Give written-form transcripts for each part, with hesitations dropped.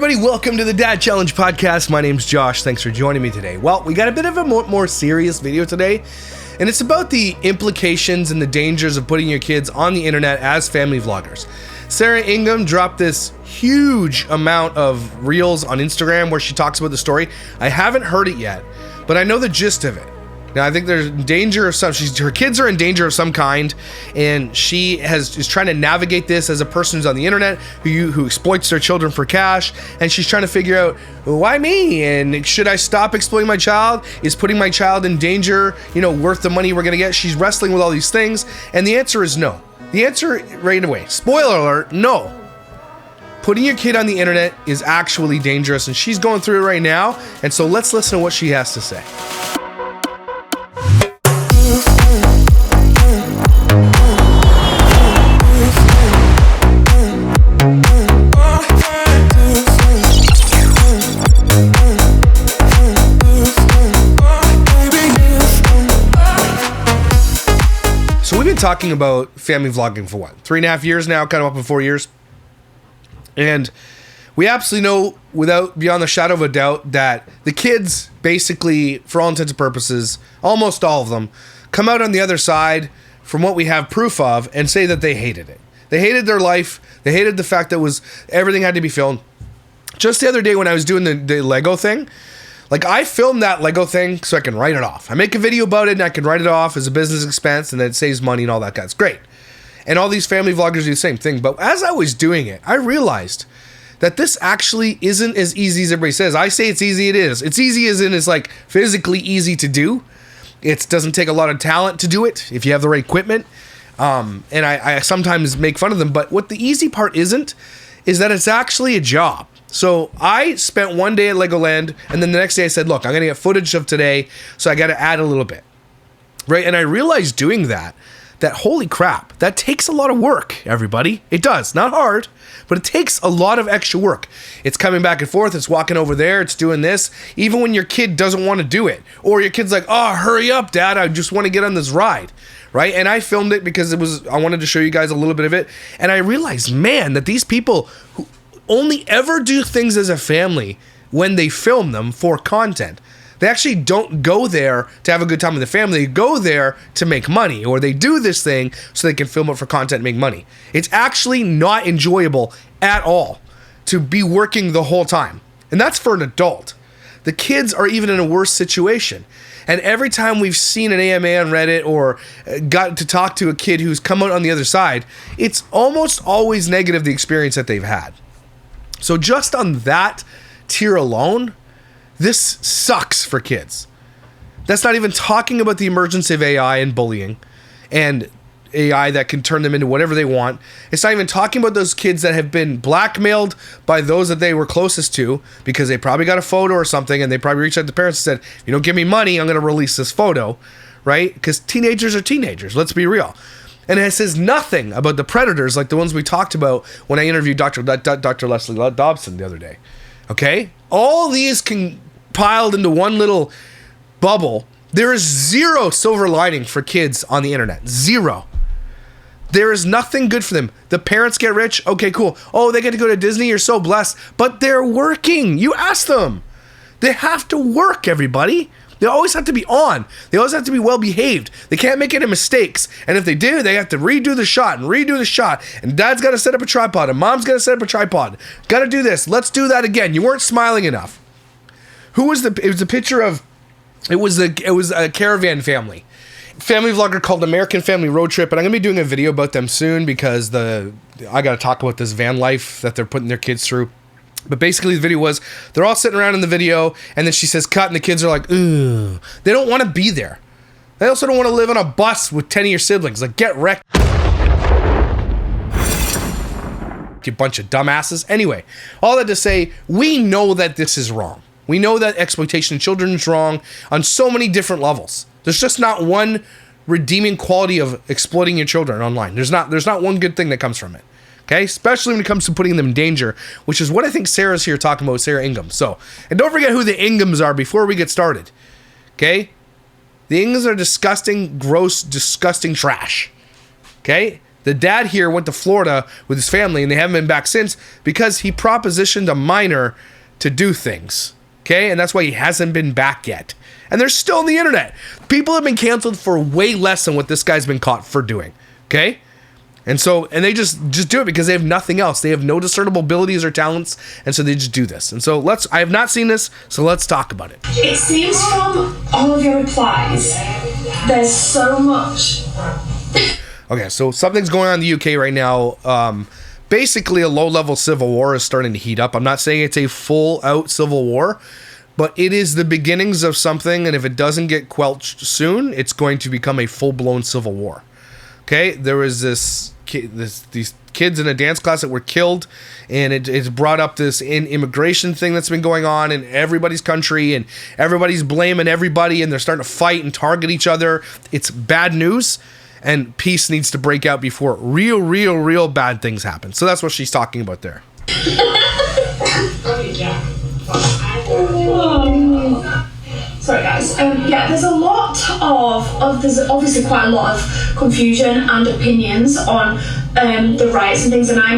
everybody, welcome to the Dad Challenge podcast. My name's Josh. Thanks for joining me today. Well, we got a bit of a more serious video today, and it's about the implications and the dangers of putting your kids on the internet as family vloggers. Sarah Ingham dropped this huge amount of reels on Instagram where she talks about the story. I haven't heard it yet, but I know the gist of it. Now, I think there's danger of some. Her kids are in danger of some kind, and she is trying to navigate this as a person who's on the internet who exploits their children for cash, and she's trying to figure out, why me? And should I stop exploiting my child? Is putting my child in danger, worth the money we're gonna get? She's wrestling with all these things, and the answer is no. The answer right away. Spoiler alert: no. Putting your kid on the internet is actually dangerous, and she's going through it right now. And so let's listen to what she has to say. Talking about family vlogging for what, 3.5 years now, kind of up in 4 years, and we absolutely know beyond the shadow of a doubt that the kids basically, for all intents and purposes, almost all of them, come out on the other side from what we have proof of and say that they hated it. They hated their life. They hated the fact that everything had to be filmed. Just the other day when I was doing the Lego thing, I filmed that Lego thing so I can write it off. I make a video about it and I can write it off as a business expense, and then it saves money and all that. That's great. And all these family vloggers do the same thing. But as I was doing it, I realized that this actually isn't as easy as everybody says. I say it's easy, it is. It's easy as in it's physically easy to do. It doesn't take a lot of talent to do it if you have the right equipment. And I sometimes make fun of them. But what the easy part isn't is that it's actually a job. So I spent one day at Legoland, and then the next day I said, look, I'm going to get footage of today, so I got to add a little bit, right? And I realized doing that holy crap, that takes a lot of work, everybody. It does. Not hard, but it takes a lot of extra work. It's coming back and forth. It's walking over there. It's doing this. Even when your kid doesn't want to do it, or your kid's like, oh, hurry up, Dad. I just want to get on this ride, right? And I filmed it because I wanted to show you guys a little bit of it. And I realized, man, that these people who only ever do things as a family when they film them for content. They actually don't go there to have a good time with the family. They go there to make money, or they do this thing so they can film it for content and make money. It's actually not enjoyable at all to be working the whole time. And that's for an adult. The kids are even in a worse situation. And every time we've seen an AMA on Reddit or got to talk to a kid who's come out on the other side, it's almost always negative, the experience that they've had. So just on that tier alone, this sucks for kids. That's not even talking about the emergence of AI and bullying and AI that can turn them into whatever they want. It's not even talking about those kids that have been blackmailed by those that they were closest to because they probably got a photo or something, and they probably reached out to the parents and said, if you don't give me money, I'm going to release this photo, right? Because teenagers are teenagers. Let's be real. And it says nothing about the predators like the ones we talked about when I interviewed Dr. Leslie Dobson the other day. Okay? All these compiled into one little bubble. There is zero silver lining for kids on the internet. Zero. There is nothing good for them. The parents get rich. Okay, cool. Oh, they get to go to Disney. You're so blessed. But they're working. You ask them. They have to work, everybody. They always have to be on. They always have to be well behaved. They can't make any mistakes. And if they do, they have to redo the shot. And Dad's got to set up a tripod. And Mom's got to set up a tripod. Got to do this. Let's do that again. You weren't smiling enough. It was a picture of, it was a caravan family vlogger called American Family Road Trip. And I'm going to be doing a video about them soon because I got to talk about this van life that they're putting their kids through. But basically the video was, they're all sitting around in the video, and then she says cut, and the kids are like, ugh. They don't want to be there. They also don't want to live on a bus with 10 of your siblings. Get wrecked. You bunch of dumbasses. Anyway, all that to say, we know that this is wrong. We know that exploitation of children is wrong on so many different levels. There's just not one redeeming quality of exploiting your children online. There's not one good thing that comes from it. Okay, especially when it comes to putting them in danger, which is what I think Sarah's here talking about, Sarah Ingham. So, and don't forget who the Inghams are before we get started. Okay, the Inghams are disgusting, gross, disgusting trash. Okay, The dad here went to Florida with his family, and they haven't been back since because he propositioned a minor to do things. Okay? And that's why he hasn't been back yet. And they're still on the internet. People have been canceled for way less than what this guy's been caught for doing. Okay? And they just do it because they have nothing else. They have no discernible abilities or talents, and so they just do this. And so I have not seen this, so let's talk about it. It seems from all of your replies, there's so much. Okay, so something's going on in the UK right now. Basically, a low-level civil war is starting to heat up. I'm not saying it's a full-out civil war, but it is the beginnings of something, and if it doesn't get quelched soon, it's going to become a full-blown civil war. Okay, there was these kids in a dance class that were killed, and it's brought up this immigration thing that's been going on in everybody's country, and everybody's blaming everybody, and they're starting to fight and target each other. It's bad news, and peace needs to break out before real bad things happen. So that's what she's talking about there. Sorry guys, there's a lot there's obviously quite a lot of confusion and opinions on the riots and things, and I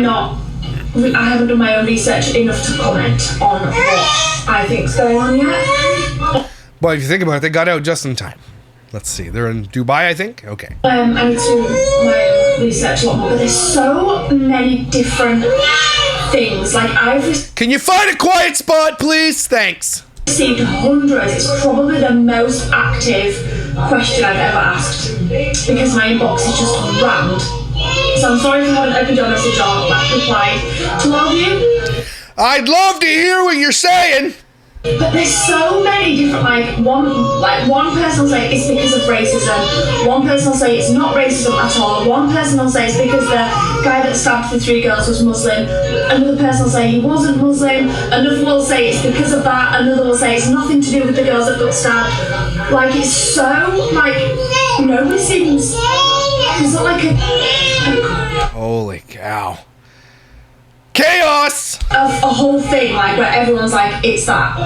haven't done my own research enough to comment on what I think's going on yet. Well, if you think about it, they got out just in time. Let's see, they're in Dubai, I think? Okay. I need to do my own research a lot more, but there's so many different things. Can you find a quiet spot, please? Thanks. Received hundreds. It's probably the most active question I've ever asked because my inbox is just rammed. So I'm sorry if I haven't opened your message or replied to all of you. I'd love to hear what you're saying. But there's so many different, one person will say it's because of racism, one person will say it's not racism at all, one person will say it's because the guy that stabbed the 3 girls was Muslim, another person will say he wasn't Muslim, another will say it's because of that, another will say it's nothing to do with the girls that got stabbed. It's so, nobody seems, it's not like a holy cow. Chaos! A whole thing, where everyone's like, it's that.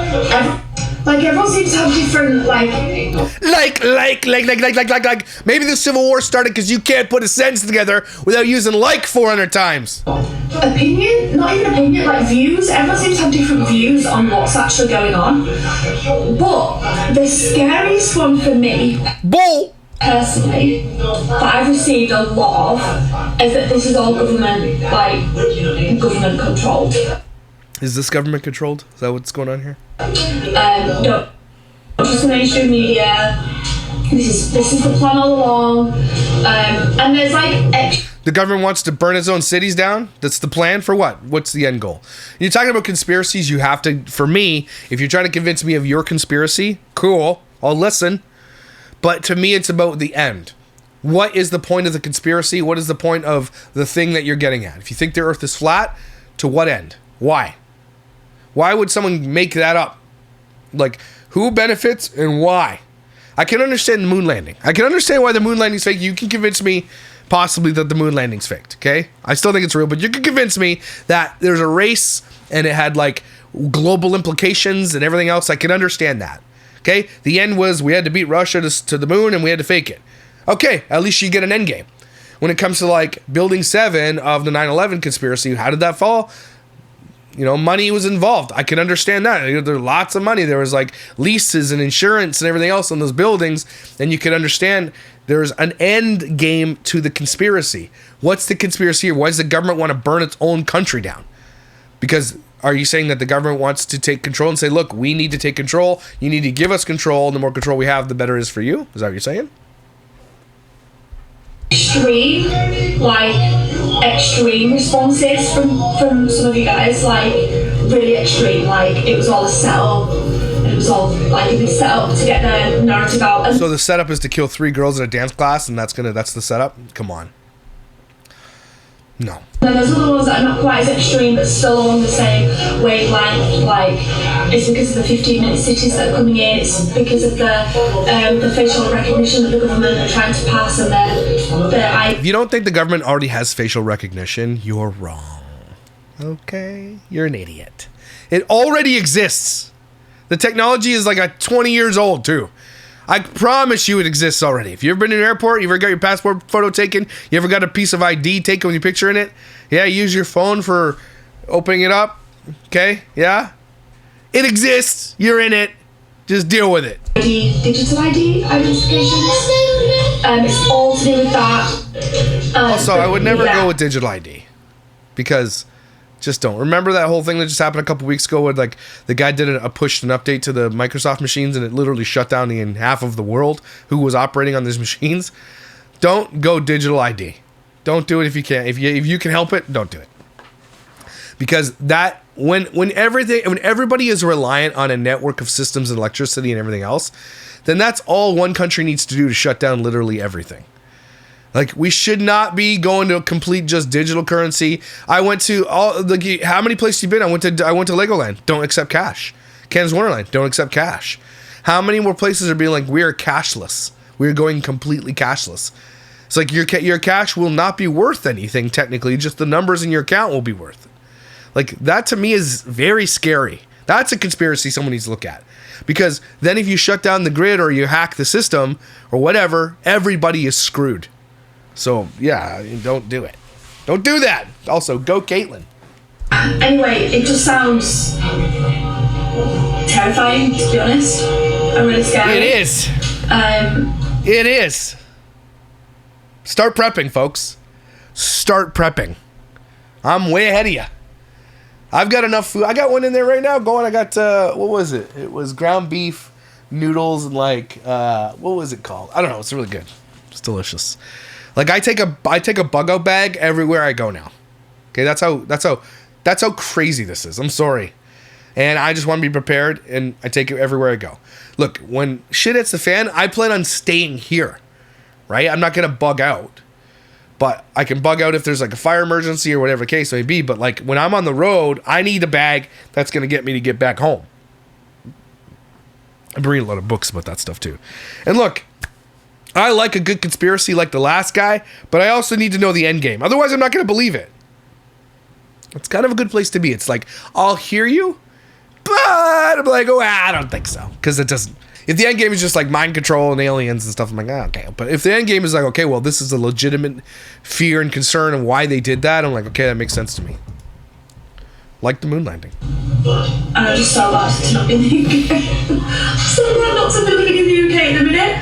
Everyone seems to have different, maybe the Civil War started because you can't put a sentence together without using 400 times. Opinion? Not even opinion, views. Everyone seems to have different views on what's actually going on. But the scariest one for me... personally, that I've received a lot of is that this is all government controlled. Is this government controlled? Is that what's going on here? No, just the mainstream media. This is the plan all along. And there's the government wants to burn its own cities down? That's the plan? For what? What's the end goal? You're talking about conspiracies, you have to, for me, if you're trying to convince me of your conspiracy, cool, I'll listen. But to me, it's about the end. What is the point of the conspiracy? What is the point of the thing that you're getting at? If you think the earth is flat, to what end? Why? Why would someone make that up? Who benefits and why? I can understand the moon landing. I can understand why the moon landing's fake. You can convince me possibly that the moon landing's faked, okay? I still think it's real, but you can convince me that there's a race and it had global implications and everything else. I can understand that. Okay, the end was we had to beat Russia to the moon and we had to fake it. Okay, at least you get an end game. When it comes to Building 7 of the 9/11 conspiracy, how did that fall? Money was involved. I can understand that. There's lots of money. There was leases and insurance and everything else on those buildings. And you can understand there's an end game to the conspiracy. What's the conspiracy here? Why does the government want to burn its own country down? Because... are you saying that the government wants to take control and say, look, we need to take control. You need to give us control. And the more control we have, the better it is for you? Is that what you're saying? Extreme responses from some of you guys. Really extreme. It was all a setup. It was all, it was set up to get the narrative out. And so the setup is to kill 3 girls in a dance class, and that's the setup? Come on. No. Then there's other ones that are not quite as extreme, but still along the same wavelength. It's because of the 15-minute cities that are coming in. It's because of the facial recognition that the government are trying to pass, and if you don't think the government already has facial recognition, you're wrong. Okay, you're an idiot. It already exists. The technology is 20 years old too. I promise you it exists already. If you've ever been to an airport, you ever got your passport photo taken, you ever got a piece of ID taken with your picture in it, yeah, use your phone for opening it up, okay, yeah? It exists. You're in it. Just deal with it. Digital ID identifications. It's all to do with that. Also, I would never go with digital ID because just don't. Remember that whole thing that just happened a couple weeks ago where like the guy did a pushed an update to the Microsoft machines and it literally shut down half of the world who was operating on these machines? Don't go digital ID. Don't do it if you can. If you can help it, don't do it. Because that when everybody is reliant on a network of systems and electricity and everything else, then that's all one country needs to do to shut down literally everything. Like, we should not be going to a complete just digital currency. I went to how many places you been? I went to Legoland. Don't accept cash. Kansas Wonderland. Don't accept cash. How many more places are being like, we are cashless? We're going completely cashless. It's like your cash will not be worth anything technically. Just the numbers in your account will be worth it. Like, that to me is very scary. That's a conspiracy someone needs to look at. Because then if you shut down the grid or you hack the system or whatever, everybody is screwed. So, yeah, don't do it. Don't do that. Also, go Caitlin. Anyway, it just sounds terrifying, to be honest. I'm really scared. It is. It is. Start prepping, folks. Start prepping. I'm way ahead of you. I've got enough food. I got one in there right now going. I got, what was it? It was ground beef, noodles, and like, what was it called? I don't know. It's really good. It's delicious. Like, I take a bug out bag everywhere I go now. Okay, that's how crazy this is. I'm sorry. And I just want to be prepared, and I take it everywhere I go. Look, when shit hits the fan, I plan on staying here, right? I'm not going to bug out. But I can bug out if there's like a fire emergency or whatever the case may be. But like when I'm on the road, I need a bag that's going to get me to get back home. I'm reading a lot of books about that stuff too. And look, I like a good conspiracy like the last guy, but I also need to know the end game. Otherwise, I'm not going to believe it. It's kind of a good place to be. It's like, I'll hear you, but I'm like, oh, I don't think so. Because it doesn't. If the end game is just like mind control and aliens and stuff, I'm like, okay. But if the end game is like, okay, well, this is a legitimate fear and concern and why they did that, I'm like, okay, that makes sense to me. Like the moon landing. And I'm just so glad to not be in the UK. I'm so glad not to be living in the UK in a minute.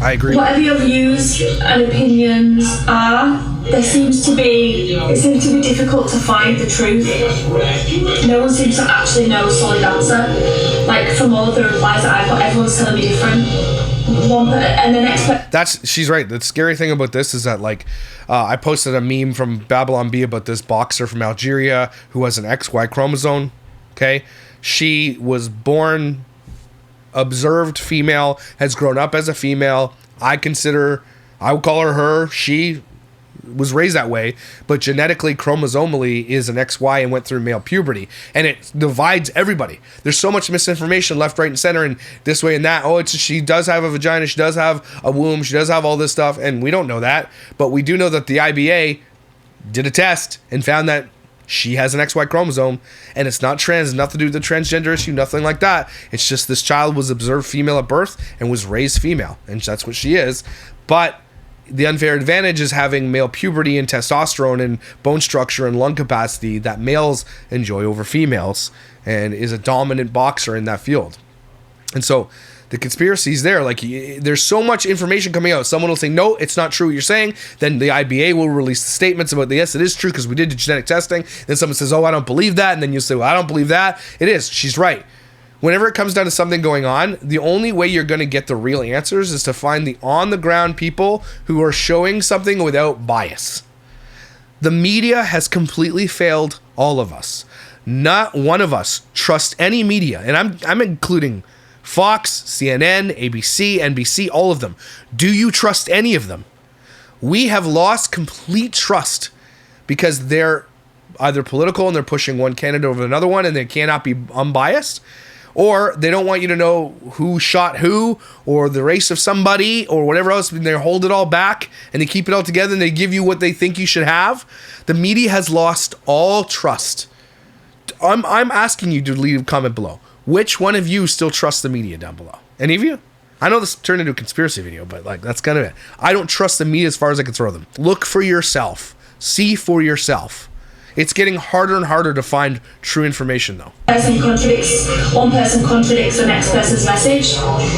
I agree. Whatever your views and opinions are, it seems to be difficult to find the truth. No one seems to actually know a solid answer. Like, from all of the replies that I've got, everyone's telling me different. And the next she's right. The scary thing about this is that, like, I posted a meme from Babylon B about this boxer from Algeria who has an XY chromosome. Okay, she was born observed female, has grown up as a female. I would call her. She was raised that way, but genetically, chromosomally is an XY and went through male puberty, and it divides everybody. There's so much misinformation left, right, and center, and this way and that. Oh, she does have a vagina, she does have a womb, she does have all this stuff, and we don't know that, but we do know that the IBA did a test and found that she has an XY chromosome, and it's not trans, nothing to do with the transgender issue, nothing like that. It's just this child was observed female at birth and was raised female, and that's what she is. But the unfair advantage is having male puberty and testosterone and bone structure and lung capacity that males enjoy over females, and is a dominant boxer in that field. And so the conspiracy's there. Like, there's so much information coming out. Someone will say, no, it's not true what you're saying. Then the IBA will release statements about, yes, it is true because we did the genetic testing. Then someone says, oh, I don't believe that. And then you say, well, I don't believe that. It is. She's right. Whenever it comes down to something going on, the only way you're going to get the real answers is to find the on-the-ground people who are showing something without bias. The media has completely failed all of us. Not one of us trusts any media, and I'm including Fox, CNN, ABC, NBC, all of them. Do you trust any of them? We have lost complete trust because they're either political and they're pushing one candidate over another one and they cannot be unbiased, or they don't want you to know who shot who or the race of somebody or whatever else, and they hold it all back and they keep it all together and they give you what they think you should have. The media has lost all trust. I'm asking you to leave a comment below. Which one of you still trusts the media down below? Any of you? I know this turned into a conspiracy video, but like that's kind of it. I don't trust the media as far as I can throw them. Look for yourself. See for yourself. It's getting harder and harder to find true information, though. One person contradicts the next person's message,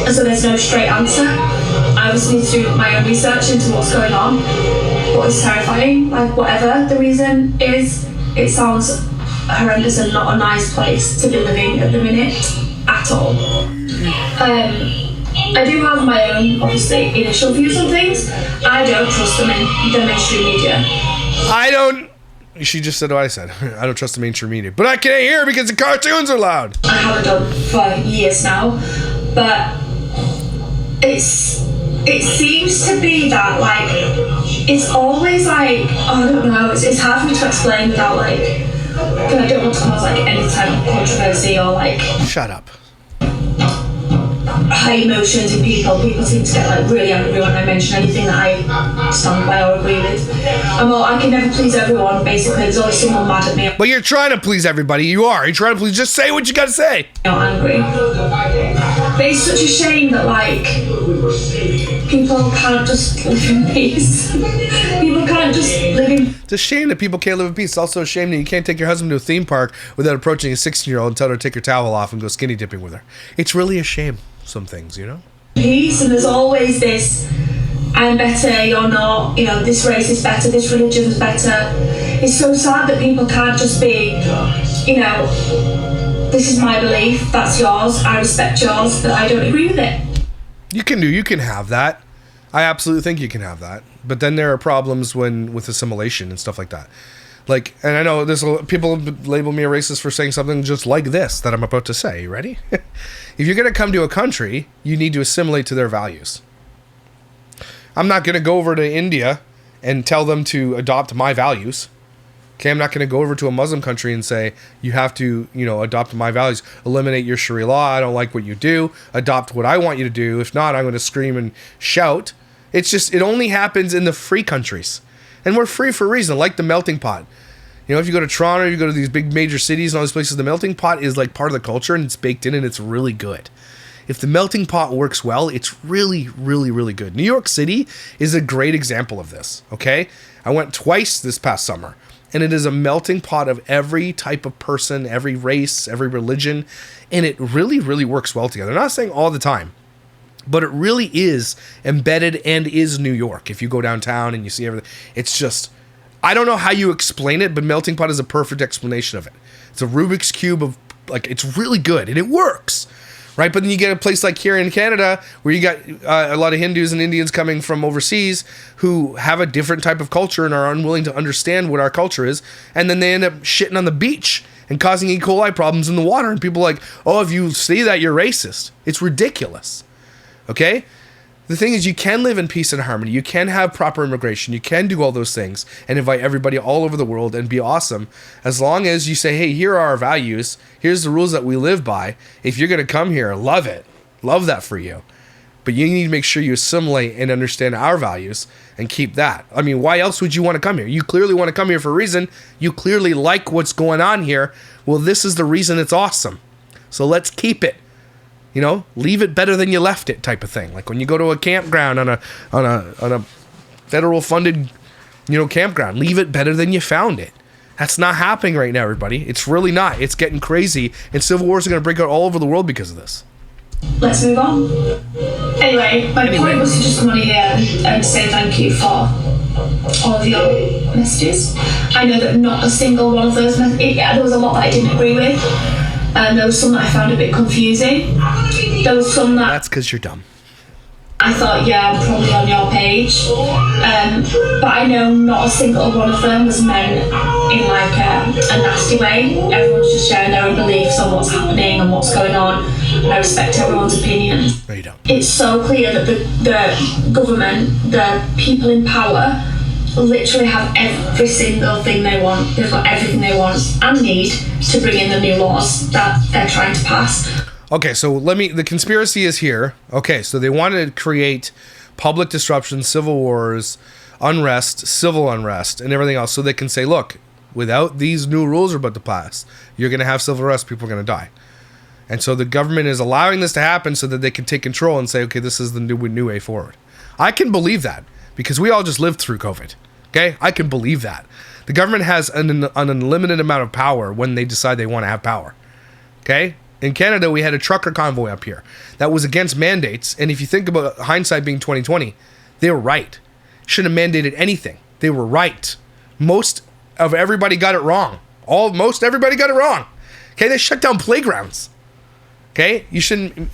and so there's no straight answer. I just need to do my own research into what's going on, what is terrifying, like whatever the reason is. It sounds horrendous and not a nice place to be living at the minute at all. I do have my own, obviously, initial views on things. I don't trust the mainstream media. She just said what I said. I don't trust the mainstream media. But I can't hear because the cartoons are loud. I haven't done for years now. But it seems to be that, like, it's always like, I don't know, it's hard for me to explain without, like, because I don't want to cause, like, any type of controversy or, like... Shut up. High emotions in people. People seem to get like really angry when I mention anything that I stand by or agree with. I can never please everyone, basically. There's always someone mad at me. But you're trying to please everybody. You are. You're trying to please. Just say what you gotta say. I'm angry. But it's such a shame that like people can't just live in peace. People can't just live in... It's a shame that people can't live in peace. It's also a shame that you can't take your husband to a theme park without approaching a 16-year-old and tell her to take her towel off and go skinny dipping with her. It's really a shame. Some things, you know? Peace, and there's always this, I'm better, you're not, you know, this race is better, this religion is better. It's so sad that people can't just be, you know, this is my belief, that's yours, I respect yours, but I don't agree with it. You can have that. I absolutely think you can have that. But then there are problems with assimilation and stuff like that. Like, and I know people label me a racist for saying something just like this that I'm about to say. You ready? If you're going to come to a country, you need to assimilate to their values. I'm not going to go over to India and tell them to adopt my values. Okay, I'm not going to go over to a Muslim country and say, you have to, you know, adopt my values. Eliminate your Sharia law. I don't like what you do. Adopt what I want you to do. If not, I'm going to scream and shout. It's just, it only happens in the free countries. And we're free for a reason, like the melting pot. You know, if you go to Toronto, you go to these big major cities and all these places, the melting pot is like part of the culture and it's baked in and it's really good. If the melting pot works well, it's really, really, really good. New York City is a great example of this, okay? I went twice this past summer, and it is a melting pot of every type of person, every race, every religion, and it really, really works well together. I'm not saying all the time, but it really is embedded and is New York. If you go downtown and you see everything, it's just... I don't know how you explain it, but melting pot is a perfect explanation of it. It's a Rubik's Cube of, like, it's really good, and it works, right? But then you get a place like here in Canada, where you got a lot of Hindus and Indians coming from overseas who have a different type of culture and are unwilling to understand what our culture is, and then they end up shitting on the beach and causing E. coli problems in the water, and people are like, oh, if you say that, you're racist. It's ridiculous, okay? The thing is, you can live in peace and harmony. You can have proper immigration. You can do all those things and invite everybody all over the world and be awesome. As long as you say, hey, here are our values. Here's the rules that we live by. If you're going to come here, love it. Love that for you. But you need to make sure you assimilate and understand our values and keep that. I mean, why else would you want to come here? You clearly want to come here for a reason. You clearly like what's going on here. Well, this is the reason it's awesome. So let's keep it. You know, leave it better than you left it, type of thing. Like when you go to a campground on a federal funded, you know, campground, leave it better than you found it. That's not happening right now, everybody. It's really not. It's getting crazy, and civil wars are going to break out all over the world because of this. Let's move on. Anyway, my point was to just come on here and say thank you for all of your messages. I know that not a single one of those messages, there was a lot that I didn't agree with. There was some that I found a bit confusing. There was some that... That's because you're dumb. I thought, yeah, I'm probably on your page. But I know not a single one of them was meant in like a nasty way. Everyone's just sharing their own beliefs on what's happening and what's going on. And I respect everyone's opinions. No, you don't. It's so clear that the government, the people in power, literally have every single thing they want. They've got everything they want and need to bring in the new laws that they're trying to pass. Okay, so the conspiracy is here. Okay, so they want to create public disruption, civil wars, unrest, civil unrest, and everything else, so they can say, look, without these new rules are about to pass, you're going to have civil unrest, people are going to die. And so the government is allowing this to happen so that they can take control and say, okay, this is the new way forward. I can believe that because we all just lived through COVID. Okay? I can believe that. The government has an unlimited amount of power when they decide they want to have power. Okay? In Canada, we had a trucker convoy up here that was against mandates. And if you think about hindsight being 2020, they were right. Shouldn't have mandated anything. They were right. Most of everybody got it wrong. Most everybody got it wrong. Okay? They shut down playgrounds. Okay, you shouldn't.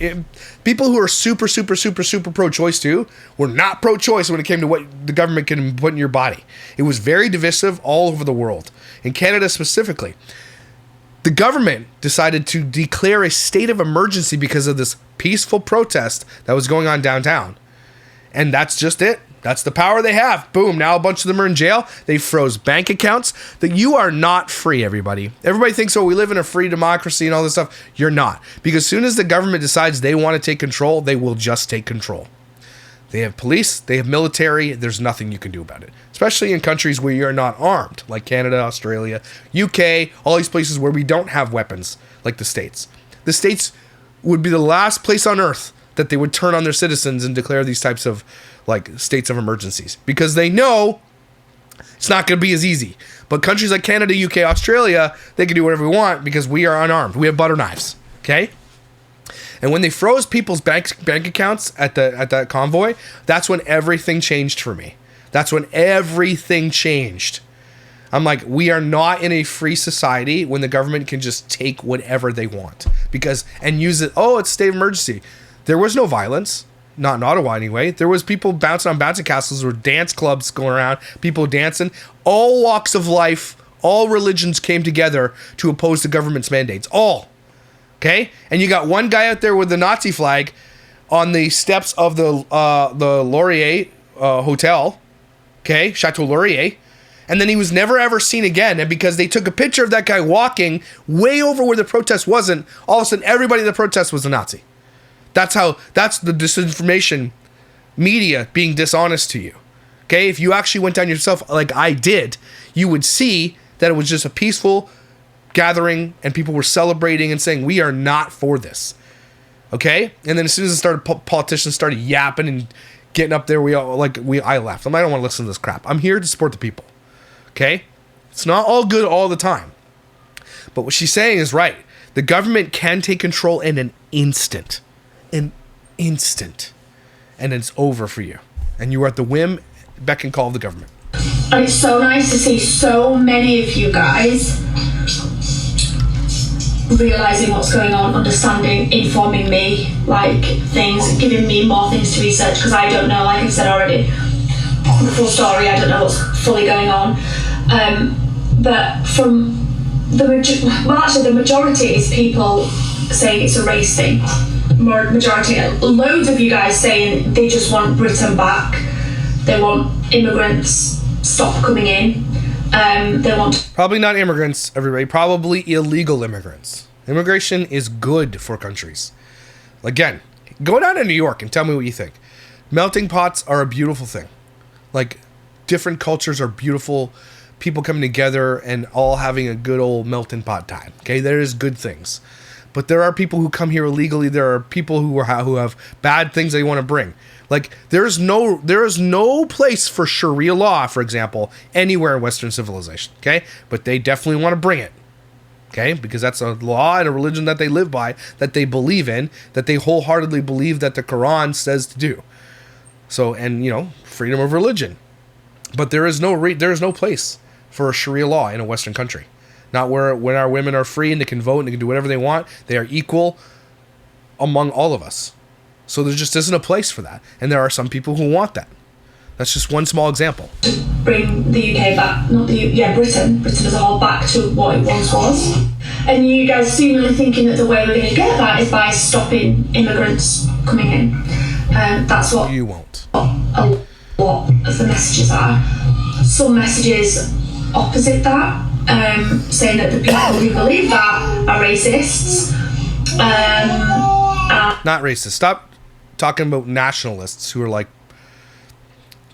People who are super pro-choice too were not pro-choice when it came to what the government can put in your body. It was very divisive all over the world. In Canada specifically, the government decided to declare a state of emergency because of this peaceful protest that was going on downtown, and that's just it. That's the power they have. Boom. Now a bunch of them are in jail. They froze bank accounts. That you are not free, everybody. Everybody thinks, oh, we live in a free democracy and all this stuff. You're not. Because as soon as the government decides they want to take control, they will just take control. They have police. They have military. There's nothing you can do about it. Especially in countries where you're not armed, like Canada, Australia, UK, all these places where we don't have weapons, like the States. The States would be the last place on earth that they would turn on their citizens and declare these types of like states of emergencies because they know it's not going to be as easy. But countries like Canada, UK, Australia, they can do whatever we want because we are unarmed. We have butter knives. Okay. And when they froze people's bank accounts at that convoy, that's when everything changed for me. That's when everything changed. I'm like, we are not in a free society when the government can just take whatever they want and use it. Oh, it's a state of emergency. There was no violence. Not in Ottawa anyway. There was people bouncing on bouncy castles. There were dance clubs going around, people dancing. All walks of life, all religions came together to oppose the government's mandates. All. Okay? And you got one guy out there with the Nazi flag on the steps of the Laurier Hotel. Okay? Chateau Laurier. And then he was never ever seen again. And because they took a picture of that guy walking way over where the protest wasn't, all of a sudden everybody in the protest was a Nazi. That's the disinformation media being dishonest to you. Okay? If you actually went down yourself like I did, you would see that it was just a peaceful gathering and people were celebrating and saying, we are not for this. Okay? And then as soon as it started, politicians started yapping and getting up there, I left. I don't want to listen to this crap. I'm here to support the people. Okay? It's not all good all the time. But what she's saying is right. The government can take control in an instant. And it's over for you, and you are at the whim, beck and call of the government. And it's so nice to see so many of you guys realizing what's going on, understanding, informing me, like things, giving me more things to research because I don't know, like I've said already, the full story. I don't know what's fully going on, but from the majority is people saying it's a race thing. Majority, loads of you guys saying they just want Britain back. They want immigrants stop coming in. They want probably not immigrants, everybody. Probably illegal immigrants. Immigration is good for countries. Again, go down to New York and tell me what you think. Melting pots are a beautiful thing. Like different cultures are beautiful. People coming together and all having a good old melting pot time. Okay, there is good things. But there are people who come here illegally. There are people who have bad things they want to bring. Like there is no place for Sharia law, for example, anywhere in Western civilization. Okay, but they definitely want to bring it. Okay, because that's a law and a religion that they live by, that they believe in, that they wholeheartedly believe that the Quran says to do. So, and freedom of religion. But there is no place for a Sharia law in a Western country. Not when our women are free and they can vote and they can do whatever they want. They are equal among all of us. So there just isn't a place for that. And there are some people who want that. That's just one small example. Bring the UK back, Britain as a whole back to what it once was. And you guys seemingly thinking that the way we're going to get that is by stopping immigrants coming in. That's what you won't. A lot of the messages are. Some messages opposite that. Saying that the people who believe that are racists. Not racist. Stop talking about nationalists who are like,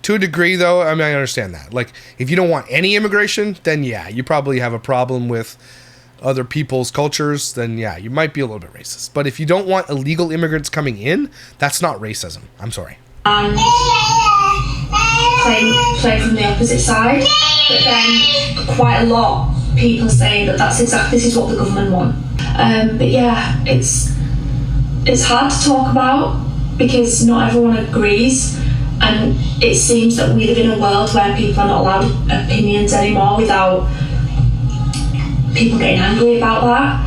to a degree though, I understand that. Like, if you don't want any immigration, then yeah, you probably have a problem with other people's cultures, then yeah, you might be a little bit racist. But if you don't want illegal immigrants coming in, that's not racism. I'm sorry. And play from the opposite side, but then quite a lot of people saying that this is what the government want. But yeah, it's hard to talk about because not everyone agrees, and it seems that we live in a world where people are not allowed opinions anymore without people getting angry about that.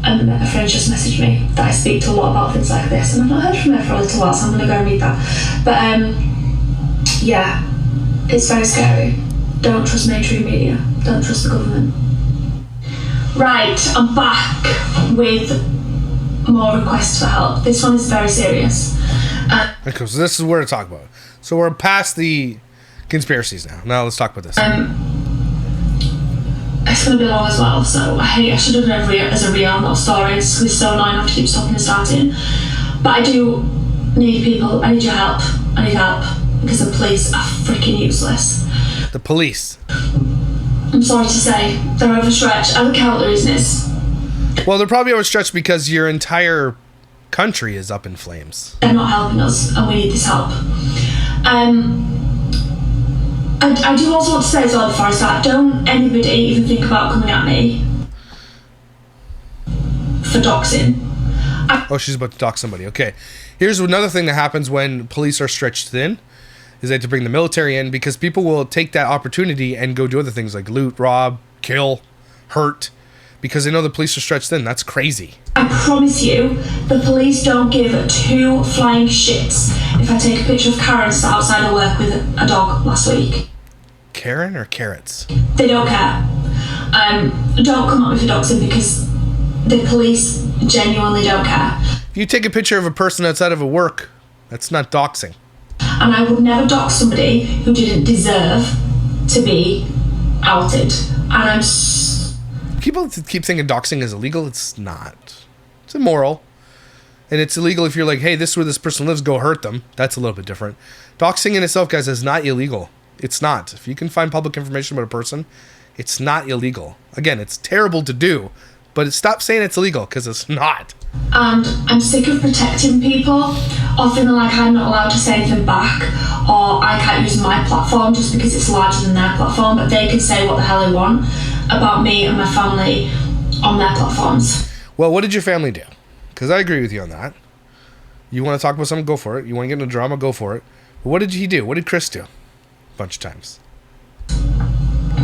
And a friend just messaged me that I speak to a lot about things like this, and I've not heard from her for a little while, so I'm going to go and read that. But yeah, it's very scary. Don't trust mainstream media. Don't trust the government. Right, I'm back with more requests for help. This one is very serious. Okay, so this is where to talk about. So we're past the conspiracies now. Now let's talk about this. It's going to be long as well, so I should have done it as a reel, not a story. It's going to be so annoying I have to keep stopping and starting. But I do need people. I need your help. I need help because the police are freaking useless. The police. I'm sorry to say, they're overstretched. I don't care what the reason is. Well, they're probably overstretched because your entire country is up in flames. They're not helping us, and we need this help. I do also want to say as well before I start, don't anybody even think about coming at me for doxing. Oh, she's about to dox somebody. Okay. Here's another thing that happens when police are stretched thin, is they have to bring the military in because people will take that opportunity and go do other things like loot, rob, kill, hurt, because they know the police are stretched thin. That's crazy. I promise you, the police don't give two flying shits if I take a picture of Karen sat outside of work with a dog last week. Karen or carrots? They don't care. Don't come at me for doxing because the police genuinely don't care. If you take a picture of a person outside of a work, that's not doxing. And I would never dox somebody who didn't deserve to be outed. And People keep thinking doxing is illegal. It's not. It's immoral. And it's illegal if you're like, hey, this is where this person lives, go hurt them. That's a little bit different. Doxing in itself, guys, is not illegal. It's not. If you can find public information about a person, it's not illegal. Again, it's terrible to do, but stop saying it's illegal because it's not. And I'm sick of protecting people or feeling like I'm not allowed to say anything back, or I can't use my platform just because it's larger than their platform, but they can say what the hell they want about me and my family on their platforms. Well, what did your family do? Because I agree with you on that. You want to talk about something, go for it. You want to get into drama, go for it. But what did he do? What did Chris do? A bunch of times.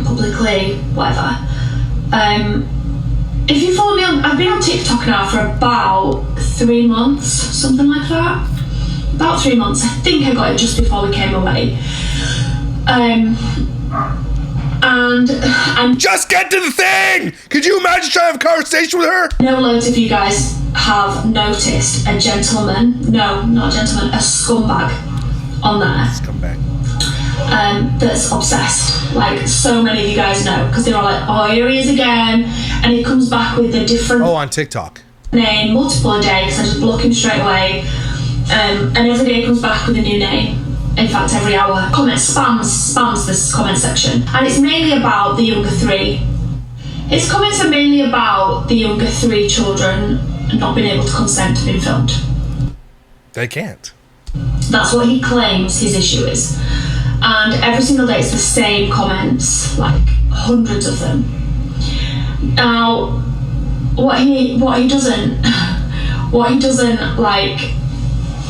Publicly, whatever. If you follow me I've been on TikTok now for about 3 months, something like that. About 3 months. I think I got it just before we came away. And I'm just get to the thing! Could you imagine trying to have a conversation with her? I know loads of you guys have noticed a gentleman, no, not a gentleman, a scumbag on there. Scumbag. That's obsessed. Like, so many of you guys know, because they're all like, oh, here he is again. And he comes back with a different... Oh, on TikTok. ...name, multiple a day, because I just block him straight away. And every day he comes back with a new name. In fact, every hour. Spams this comment section. And it's mainly about the younger three. His comments are mainly about the younger 3 children not being able to consent to being filmed. They can't. That's what he claims his issue is. And every single day it's the same comments, like hundreds of them. Now, what he doesn't like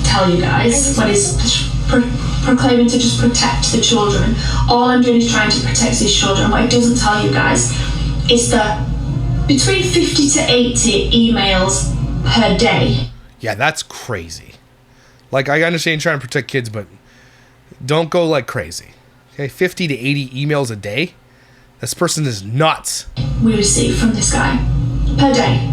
tell you guys when he's proclaiming to just protect the children. All I'm doing is trying to protect these children. What he doesn't tell you guys is that between 50 to 80 emails per day. Yeah, that's crazy. Like, I understand trying to protect kids, but don't go like crazy. Okay, 50 to 80 emails a day? This person is nuts. We receive from this guy per day.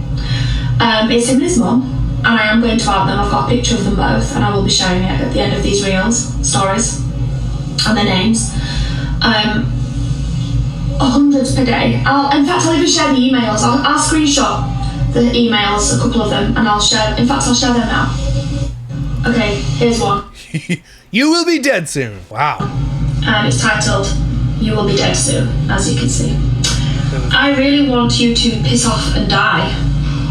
It's him and his mum, and I am going to out them. I've got a picture of them both, and I will be sharing it at the end of these stories, and their names. Hundreds per day. In fact, I'll even share the emails. I'll screenshot the emails, a couple of them, and I'll share them now. Okay, here's one. You will be dead soon. Wow. And it's titled, You Will Be Dead Soon, as you can see. I really want you to piss off and die.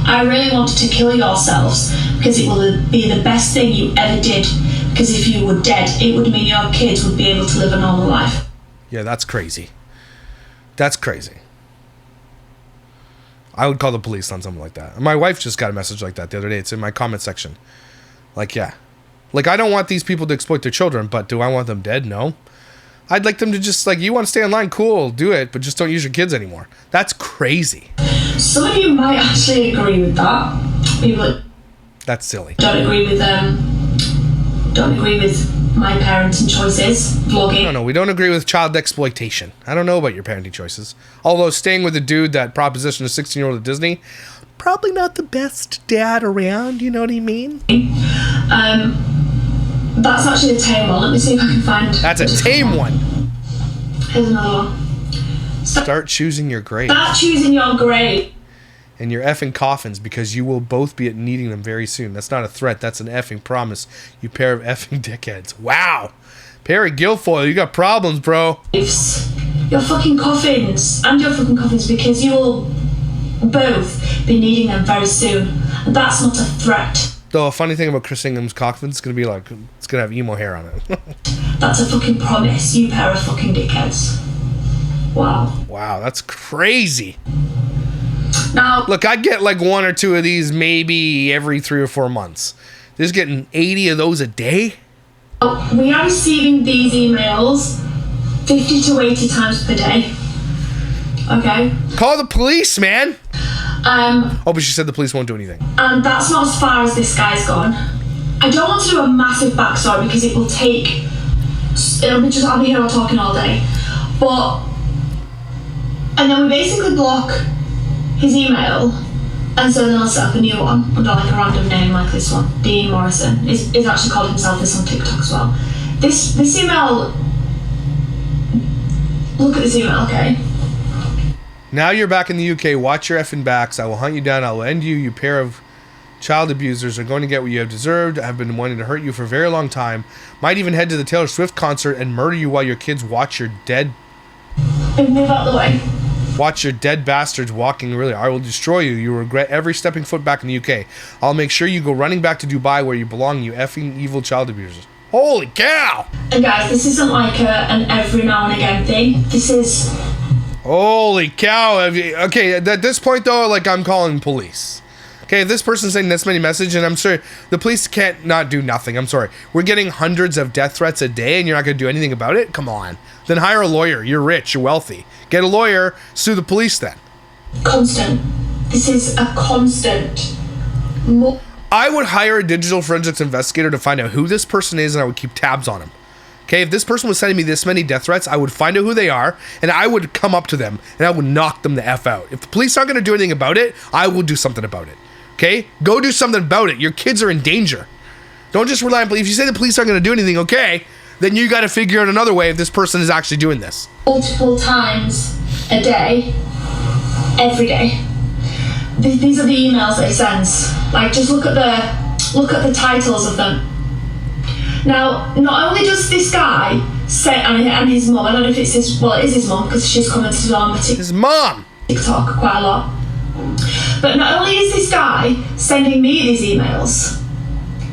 I really wanted to kill yourselves because it will be the best thing you ever did. Because if you were dead, it would mean your kids would be able to live a normal life. Yeah, that's crazy. That's crazy. I would call the police on something like that. My wife just got a message like that the other day. It's in my comment section. Like, yeah. Like, I don't want these people to exploit their children, but do I want them dead? No. I'd like them to just, like, you want to stay in line? Cool, do it, but just don't use your kids anymore. That's crazy. Some of you might actually agree with that. People that that's silly. Don't agree with my parenting choices, vlogging. No, we don't agree with child exploitation. I don't know about your parenting choices. Although staying with a dude that propositioned a 16-year-old at Disney, probably not the best dad around, you know what I mean? That's actually a tame one. Let me see if I can find... That's a tame one. Here's another one. Start choosing your grave. Start choosing your grave. And your effing coffins, because you will both be needing them very soon. That's not a threat. That's an effing promise. You pair of effing dickheads. Wow. Perry Guilfoyle, you got problems, bro. Your fucking coffins. And your fucking coffins, because you will both be needing them very soon. And that's not a threat. Though a funny thing about Chris Ingham's coffin, it's going to be like, it's going to have emo hair on it. That's a fucking promise, you pair of fucking dickheads. Wow. Wow, that's crazy. Now, look, I'd get like 1 or 2 of these maybe every 3 or 4 months. Just getting 80 of those a day? We are receiving these emails 50 to 80 times per day. Okay? Call the police, man! Oh, but she said the police won't do anything. And that's not as far as this guy's gone. I don't want to do a massive backstory because it will take... I'll be here all talking all day. But... And then we basically block his email, and so then I'll set up a new one under like a random name like this one. Dean Morrison is actually called himself this on TikTok as well. This email, look at this email, okay? Now you're back in the UK, watch your effing backs. I will hunt you down, I will end you. You pair of child abusers are going to get what you have deserved. I have been wanting to hurt you for a very long time. Might even head to the Taylor Swift concert and murder you while your kids watch your dead... And move out the way. Watch your dead bastards walking. Really, I will destroy you. You will regret every stepping foot back in the UK. I'll make sure you go running back to Dubai where you belong, you effing evil child abusers. Holy cow! And guys, this isn't like an every now and again thing. This is... Holy cow. Okay, at this point though, like, I'm calling police. Okay, if this person's sending this many messages, and I'm sorry, the police can't not do nothing. I'm sorry. We're getting hundreds of death threats a day and you're not going to do anything about it? Come on. Then hire a lawyer. You're rich. You're wealthy. Get a lawyer. Sue the police then. Constant. This is a constant. I would hire a digital forensics investigator to find out who this person is and I would keep tabs on him. Okay, if this person was sending me this many death threats, I would find out who they are and I would come up to them and I would knock them the F out. If the police aren't going to do anything about it, I will do something about it. Okay? Go do something about it. Your kids are in danger. Don't just rely on police. If you say the police aren't going to do anything, okay, then you got to figure out another way if this person is actually doing this. Multiple times a day, every day. These are the emails that he sends. Like, just look at the titles of them. Now, not only does this guy say, and his mum, I don't know if it's his, well, it is his mum because she's commented on his mom TikTok quite a lot. But not only is this guy sending me these emails,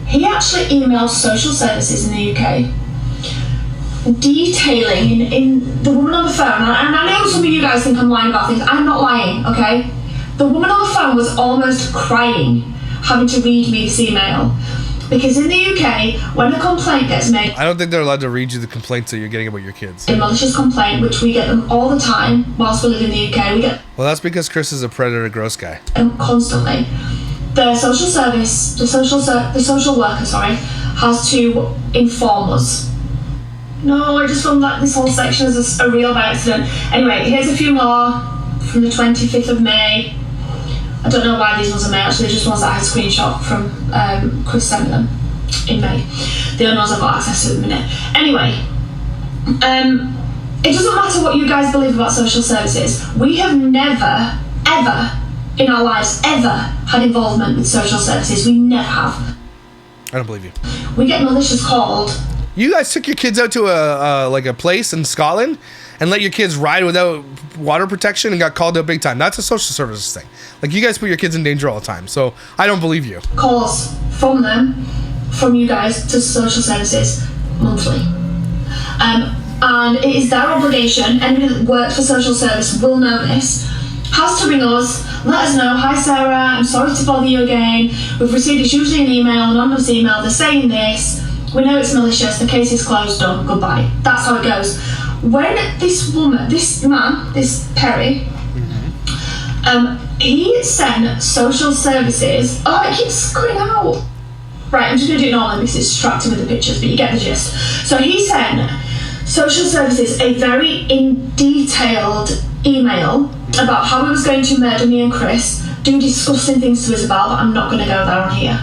he actually emails social services in the UK detailing in the woman on the phone, and I know some of you guys think I'm lying about things. I'm not lying, okay? The woman on the phone was almost crying having to read me this email because in the UK, when a complaint gets made, I don't think they're allowed to read you the complaints that you're getting about your kids. A malicious complaint, which we get them all the time whilst we live in the UK. We get well, that's because Chris is a predator gross guy. Constantly. The social service, the social worker, has to inform us. No, I just filmed that this whole section as a reel by accident. Anyway, here's a few more from the 25th of May. I don't know why these ones are May, actually, just ones that I had screenshot from Chris sent them in May. The other ones I've got access to at the minute. Anyway, it doesn't matter what you guys believe about social services. We have never, ever, in our lives, ever had involvement with social services. We never have. I don't believe you. We get malicious called. You guys took your kids out to a place in Scotland and let your kids ride without water protection and got called out big time. That's a social services thing. Like, you guys put your kids in danger all the time. So I don't believe you. Calls from them, from you guys, to social services monthly. And it is their obligation, anybody that works for social service will know this, has to ring us, let us know, hi Sarah, I'm sorry to bother you again, we've received, it's usually an email, an anonymous email, they're saying this, we know it's malicious, the case is closed, done, goodbye. That's how it goes. When this woman, this man, this Perry, he sent social services, oh, it keeps cutting out. Right, I'm just going to do it normally because it's distracting with the pictures, but you get the gist. So he sent social services a very detailed email about how he was going to murder me and Chris, do disgusting things to Isabel, but I'm not going to go there on here.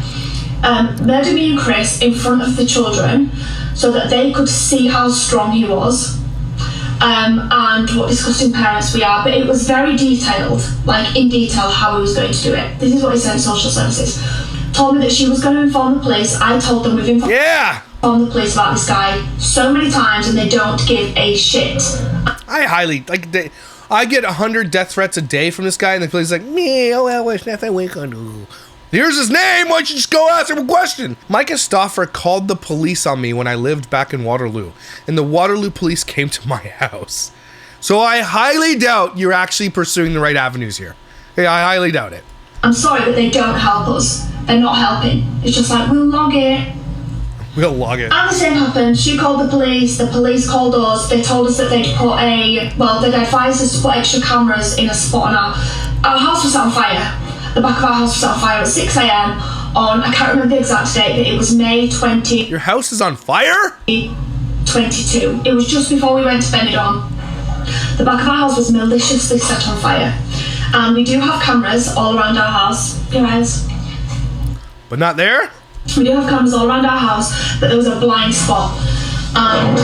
Murder me and Chris in front of the children so that they could see how strong he was, and what disgusting parents we are. But it was very detailed, like in detail how he was going to do it. This is what he sent social services. Told me that she was going to inform the police. I told them we've informed the police about this guy so many times and they don't give a shit. I get 100 death threats a day from this guy, and the police is like, me, oh well, there's nothing we can do. Here's his name, why don't you just go ask him a question? Micah Stauffer called the police on me when I lived back in Waterloo, and the Waterloo police came to my house. So I highly doubt you're actually pursuing the right avenues here. Okay, I highly doubt it. I'm sorry, but they don't help us. They're not helping. It's just like, we'll log it. We'll log it. And the same happened. She called the police called us. They told us that they'd they'd advised us to put extra cameras in a spot on our house was set on fire. The back of our house was set on fire at 6 a.m. on, I can't remember the exact date, but it was May 20. Your house is on fire? 22. It was just before we went to Benidorm. The back of our house was maliciously set on fire. And we do have cameras all around our house. Your eyes. But not there? We do have cameras all around our house, but there was a blind spot. And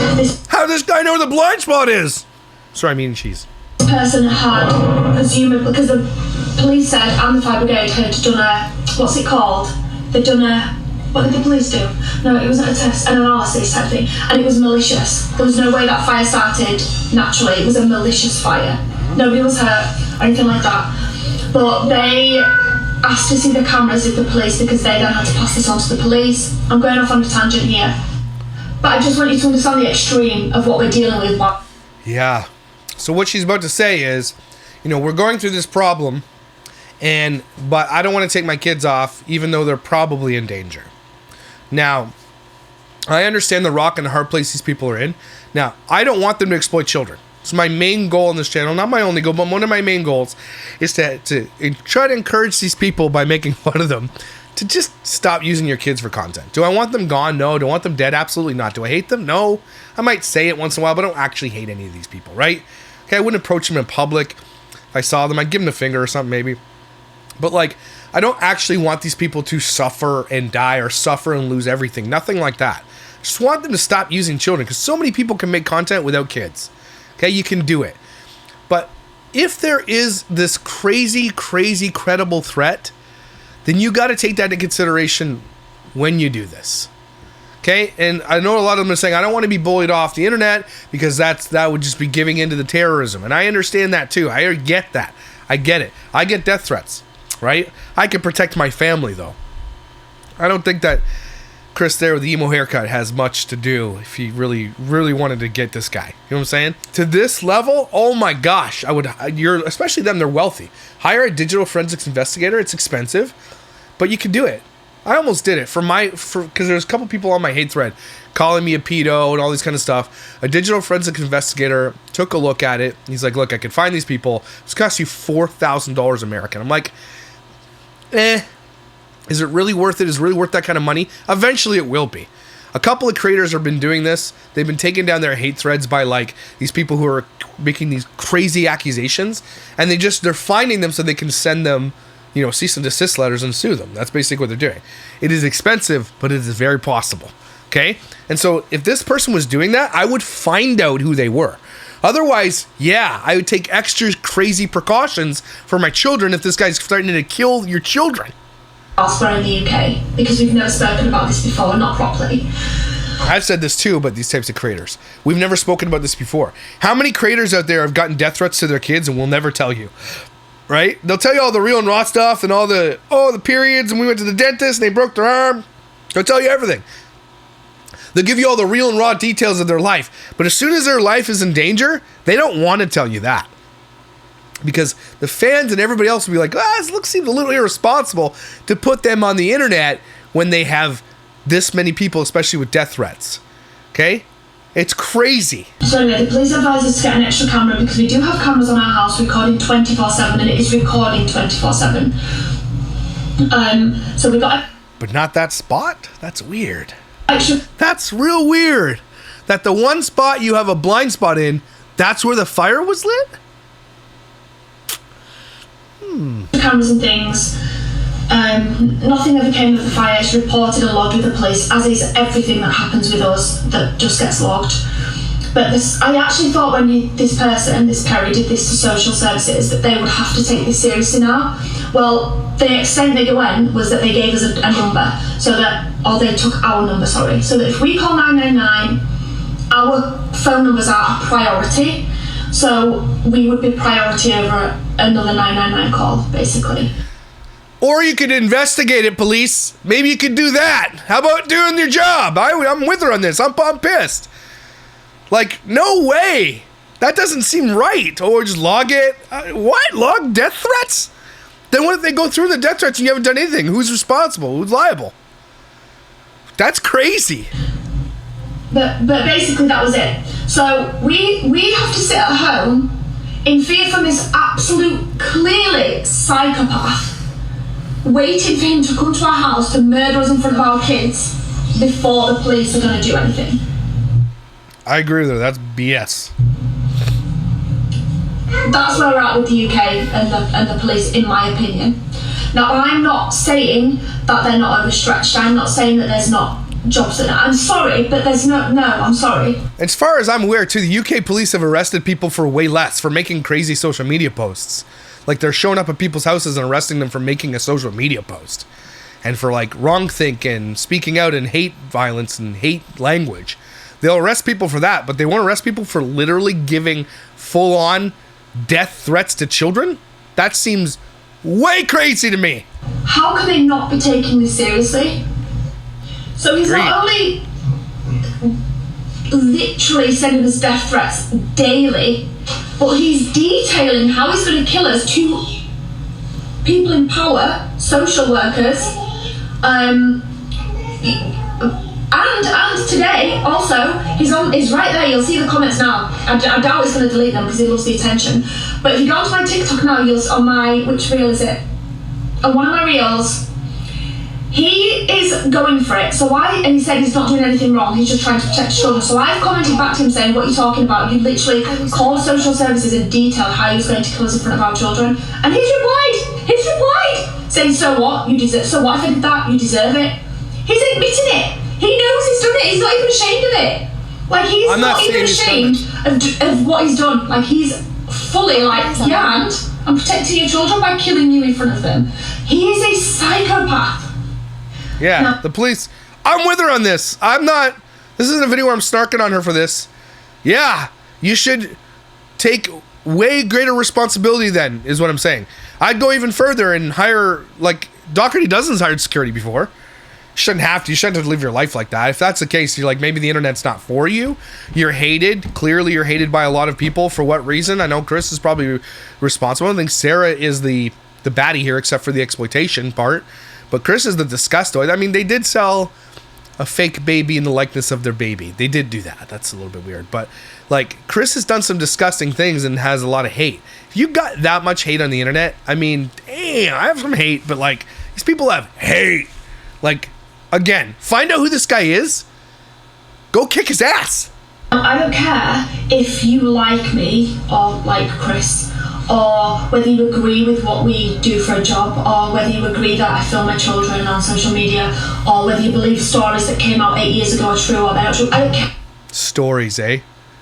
how does this guy know where the blind spot is? Sorry, I'm eating cheese. This person had, presumably, because the police said and the fire brigade had done a, what's it called? They'd done a, what did the police do? No, it wasn't a test, an analysis type thing. And it was malicious. There was no way that fire started naturally. It was a malicious fire. Nobody was hurt or anything like that. But they asked to see the cameras of the police because they then had to pass this on to the police. I'm going off on a tangent here. But I just want you to understand the extreme of what we're dealing with. Yeah. So what she's about to say is, we're going through this problem, but I don't want to take my kids off, even though they're probably in danger. Now, I understand the rock and the hard place these people are in. Now, I don't want them to exploit children. So my main goal on this channel, not my only goal, but one of my main goals is to try to encourage these people by making fun of them to just stop using your kids for content. Do I want them gone? No. Do I want them dead? Absolutely not. Do I hate them? No. I might say it once in a while, but I don't actually hate any of these people, right? Okay, I wouldn't approach them in public. If I saw them, I'd give them a finger or something maybe. But I don't actually want these people to suffer and die or suffer and lose everything. Nothing like that. I just want them to stop using children because so many people can make content without kids. Okay, you can do it. But if there is this crazy, crazy credible threat, then you got to take that into consideration when you do this. Okay, and I know a lot of them are saying, I don't want to be bullied off the internet because that would just be giving into the terrorism. And I understand that too. I get that. I get it. I get death threats, right? I can protect my family though. I don't think that Chris there with the emo haircut has much to do if he really, really wanted to get this guy. You know what I'm saying? To this level, oh my gosh, especially them, they're wealthy. Hire a digital forensics investigator. It's expensive, but you can do it. I almost did it because there's a couple people on my hate thread calling me a pedo and all this kind of stuff. A digital forensics investigator took a look at it. He's like, look, I can find these people. It's cost you $4,000 American. I'm like, is it really worth it? Is it really worth that kind of money? Eventually it will be. A couple of creators have been doing this. They've been taking down their hate threads by these people who are making these crazy accusations, and they're finding them so they can send them, cease and desist letters and sue them. That's basically what they're doing. It is expensive, but it is very possible. Okay? And so if this person was doing that, I would find out who they were. Otherwise, I would take extra crazy precautions for my children if this guy's threatening to kill your children. Elsewhere in the UK, because we've never spoken about this before, not properly. I've said this too, but these types of creators. We've never spoken about this before. How many creators out there have gotten death threats to their kids and will never tell you? Right? They'll tell you all the real and raw stuff and all the, the periods and we went to the dentist and they broke their arm. They'll tell you everything. They'll give you all the real and raw details of their life. But as soon as their life is in danger, they don't want to tell you that. Because the fans and everybody else will be like, it seems a little irresponsible to put them on the internet when they have this many people, especially with death threats. Okay? It's crazy. So anyway, the police advised us to get an extra camera because we do have cameras on our house recording 24/7 and it is recording 24/7. So we got... But not that spot? That's weird. Extra... That's real weird. That the one spot you have a blind spot in, that's where the fire was lit? Cameras and things. Nothing ever came of the fire. It's reported and logged with the police, as is everything that happens with us that just gets logged. But I actually thought when this Perry, did this to social services, that they would have to take this seriously now. Well, the extent they went was that they gave us a number, or they took our number, so that if we call 999, our phone numbers are a priority. So we would be priority over another 999 call, basically. Or you could investigate it, police. Maybe you could do that. How about doing your job? I'm with her on this. I'm pissed. Like, no way. That doesn't seem right. Or just log it. What? Log death threats? Then what if they go through the death threats and you haven't done anything? Who's responsible? Who's liable? That's crazy. But basically that was it. So we have to sit at home in fear from this absolute, clearly psychopath, waiting for him to come to our house to murder us in front of our kids before the police are going to do anything. I agree with her. That's BS. That's where we're at with the UK and the police, in my opinion. Now, I'm not saying that they're not overstretched. I'm not saying that there's not jobs. I'm sorry, but there's no, I'm sorry. As far as I'm aware, too, the UK police have arrested people for way less, for making crazy social media posts. Like, they're showing up at people's houses and arresting them for making a social media post. And for, like, wrong thinking, speaking out in hate violence and hate language. They'll arrest people for that, but they won't arrest people for literally giving full-on death threats to children? That seems way crazy to me. How can they not be taking this seriously? So he's not only literally sending us death threats daily, but he's detailing how he's going to kill us to people in power, social workers, and today also he's right there. You'll see the comments now. I doubt he's going to delete them because he loves the attention. But if you go onto my TikTok now, which reel is it? On one of my reels. He is going for it. And he said he's not doing anything wrong, he's just trying to protect children. So I've commented back to him saying, what are you talking about? You literally called social services and detailed how he was going to kill us in front of our children. And he's replied, saying, so what? So what if I did that? You deserve it. He's admitting it. He knows he's done it. He's not even ashamed of it. Like, he's not even ashamed of what he's done. Like, he's fully like, yeah, and I'm protecting your children by killing you in front of them. He is a psychopath. Yeah, the police. I'm with her on this. This isn't a video where I'm snarking on her for this. Yeah, you should take way greater responsibility then, is what I'm saying. I'd go even further and hire, like, Doherty Dozen's hired security before. You shouldn't have to live your life like that. If that's the case, you're like, maybe the internet's not for you. You're hated. Clearly, you're hated by a lot of people. For what reason? I know Chris is probably responsible. I think Sarah is the baddie here, except for the exploitation part. But Chris is the disgustoid. I mean, they did sell a fake baby in the likeness of their baby. They did do that. That's a little bit weird. But, like, Chris has done some disgusting things and has a lot of hate. If you got that much hate on the internet, I mean, damn, I have some hate, but, like, these people have hate. Like, again, find out who this guy is. Go kick his ass. I don't care if you like me or like Chris, or whether you agree with what we do for a job, or whether you agree that I film my children on social media, or whether you believe stories that came out 8 years ago are true or they're not true. I don't care. Stories, eh?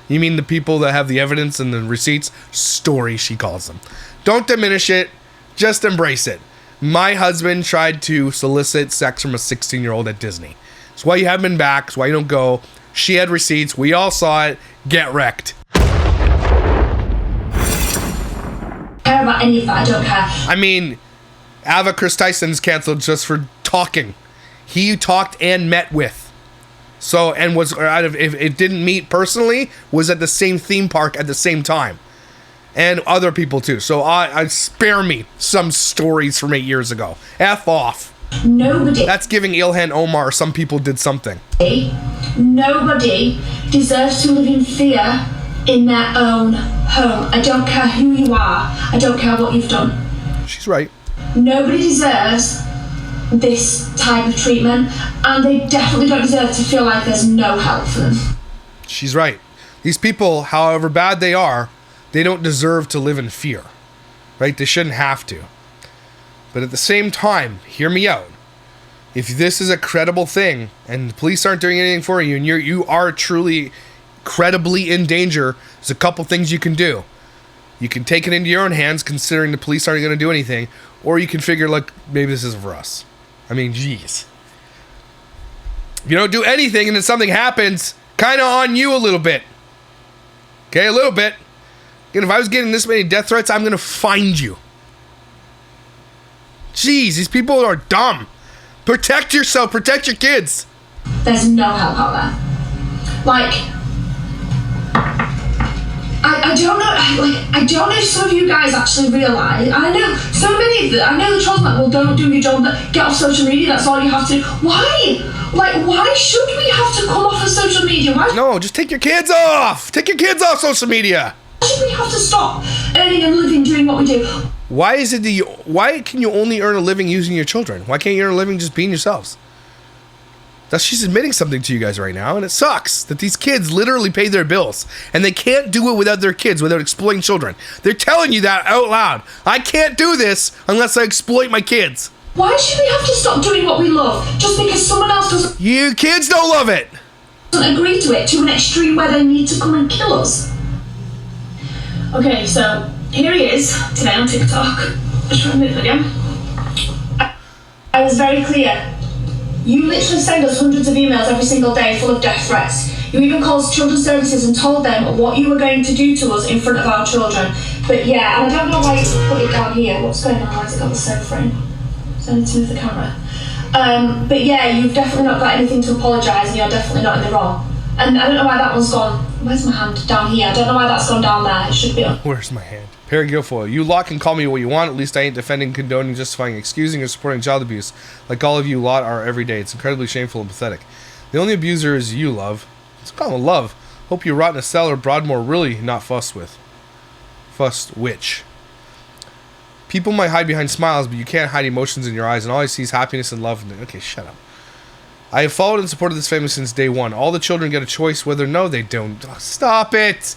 You mean the people that have the evidence and the receipts? Stories, she calls them. Don't diminish it. Just embrace it. My husband tried to solicit sex from a 16-year-old at Disney. It's why you haven't been back. It's why you don't go. She had receipts. We all saw it. Get wrecked. Care about any of that. I don't care. I mean, Ava Chris Tyson's canceled just for talking. He talked and met with. So, and was out of, if it didn't meet personally, was at the same theme park at the same time. And other people too. So I spare me some stories from 8 years ago. F off. Nobody. That's giving Ilhan Omar some people did something. Nobody deserves to live in fear in their own home. I don't care who you are. I don't care what you've done. She's right. Nobody deserves this type of treatment, and they definitely don't deserve to feel like there's no help for them. She's right. These people, however bad they are, they don't deserve to live in fear, right? They shouldn't have to. But at the same time, hear me out. If this is a credible thing and the police aren't doing anything for you and you are truly credibly in danger, there's a couple things you can do. You can take it into your own hands, considering the police aren't going to do anything, or you can figure, like, maybe this isn't for us. I mean, geez. If you don't do anything and then something happens, kind of on you a little bit. Okay, a little bit. And if I was getting this many death threats, I'm going to find you. Jeez, these people are dumb. Protect yourself. Protect your kids. There's no help out there. Like, I don't know. I don't know if some of you guys actually realise. I know so many of them. I know the trolls like, well, don't do your job, but get off social media. That's all you have to do. Why? Like, why should we have to come off of social media? Why? No, just take your kids off. Take your kids off social media. Why should we have to stop earning and living doing what we do? Why is it that why can you only earn a living using your children? Why can't you earn a living just being yourselves? She's admitting something to you guys right now, and it sucks that these kids literally pay their bills, and they can't do it without their kids, without exploiting children. They're telling you that out loud. I can't do this unless I exploit my kids. Why should we have to stop doing what we love just because someone else doesn't? You kids don't love it. Doesn't agree to it to an extreme where they need to come and kill us. Okay, so here he is today on TikTok. Just trying to move video. I was very clear. You literally send us hundreds of emails every single day full of death threats. You even called children's services and told them what you were going to do to us in front of our children. But yeah, and I don't know why you put it down here. What's going on? Why has it got the sofa frame? So I need to move the camera. But yeah, you've definitely not got anything to apologise, and you're definitely not in the wrong. And I don't know why that one's gone. Where's my hand? Down here. I don't know why that's gone down there. It should be on. Where's my hand? Perry Guilfoyle, you lot can call me what you want. At least I ain't defending, condoning, justifying, excusing, or supporting child abuse like all of you lot are every day. It's incredibly shameful and pathetic. The only abuser is you, love. Let's call him love. Hope you rot in a cellar, Broadmoor really not fussed with. Fussed which? People might hide behind smiles, but you can't hide emotions in your eyes, and all I see is happiness and love. Okay, shut up. I have followed and supported this family since day one. All the children get a choice whether or no they don't. Oh, stop it!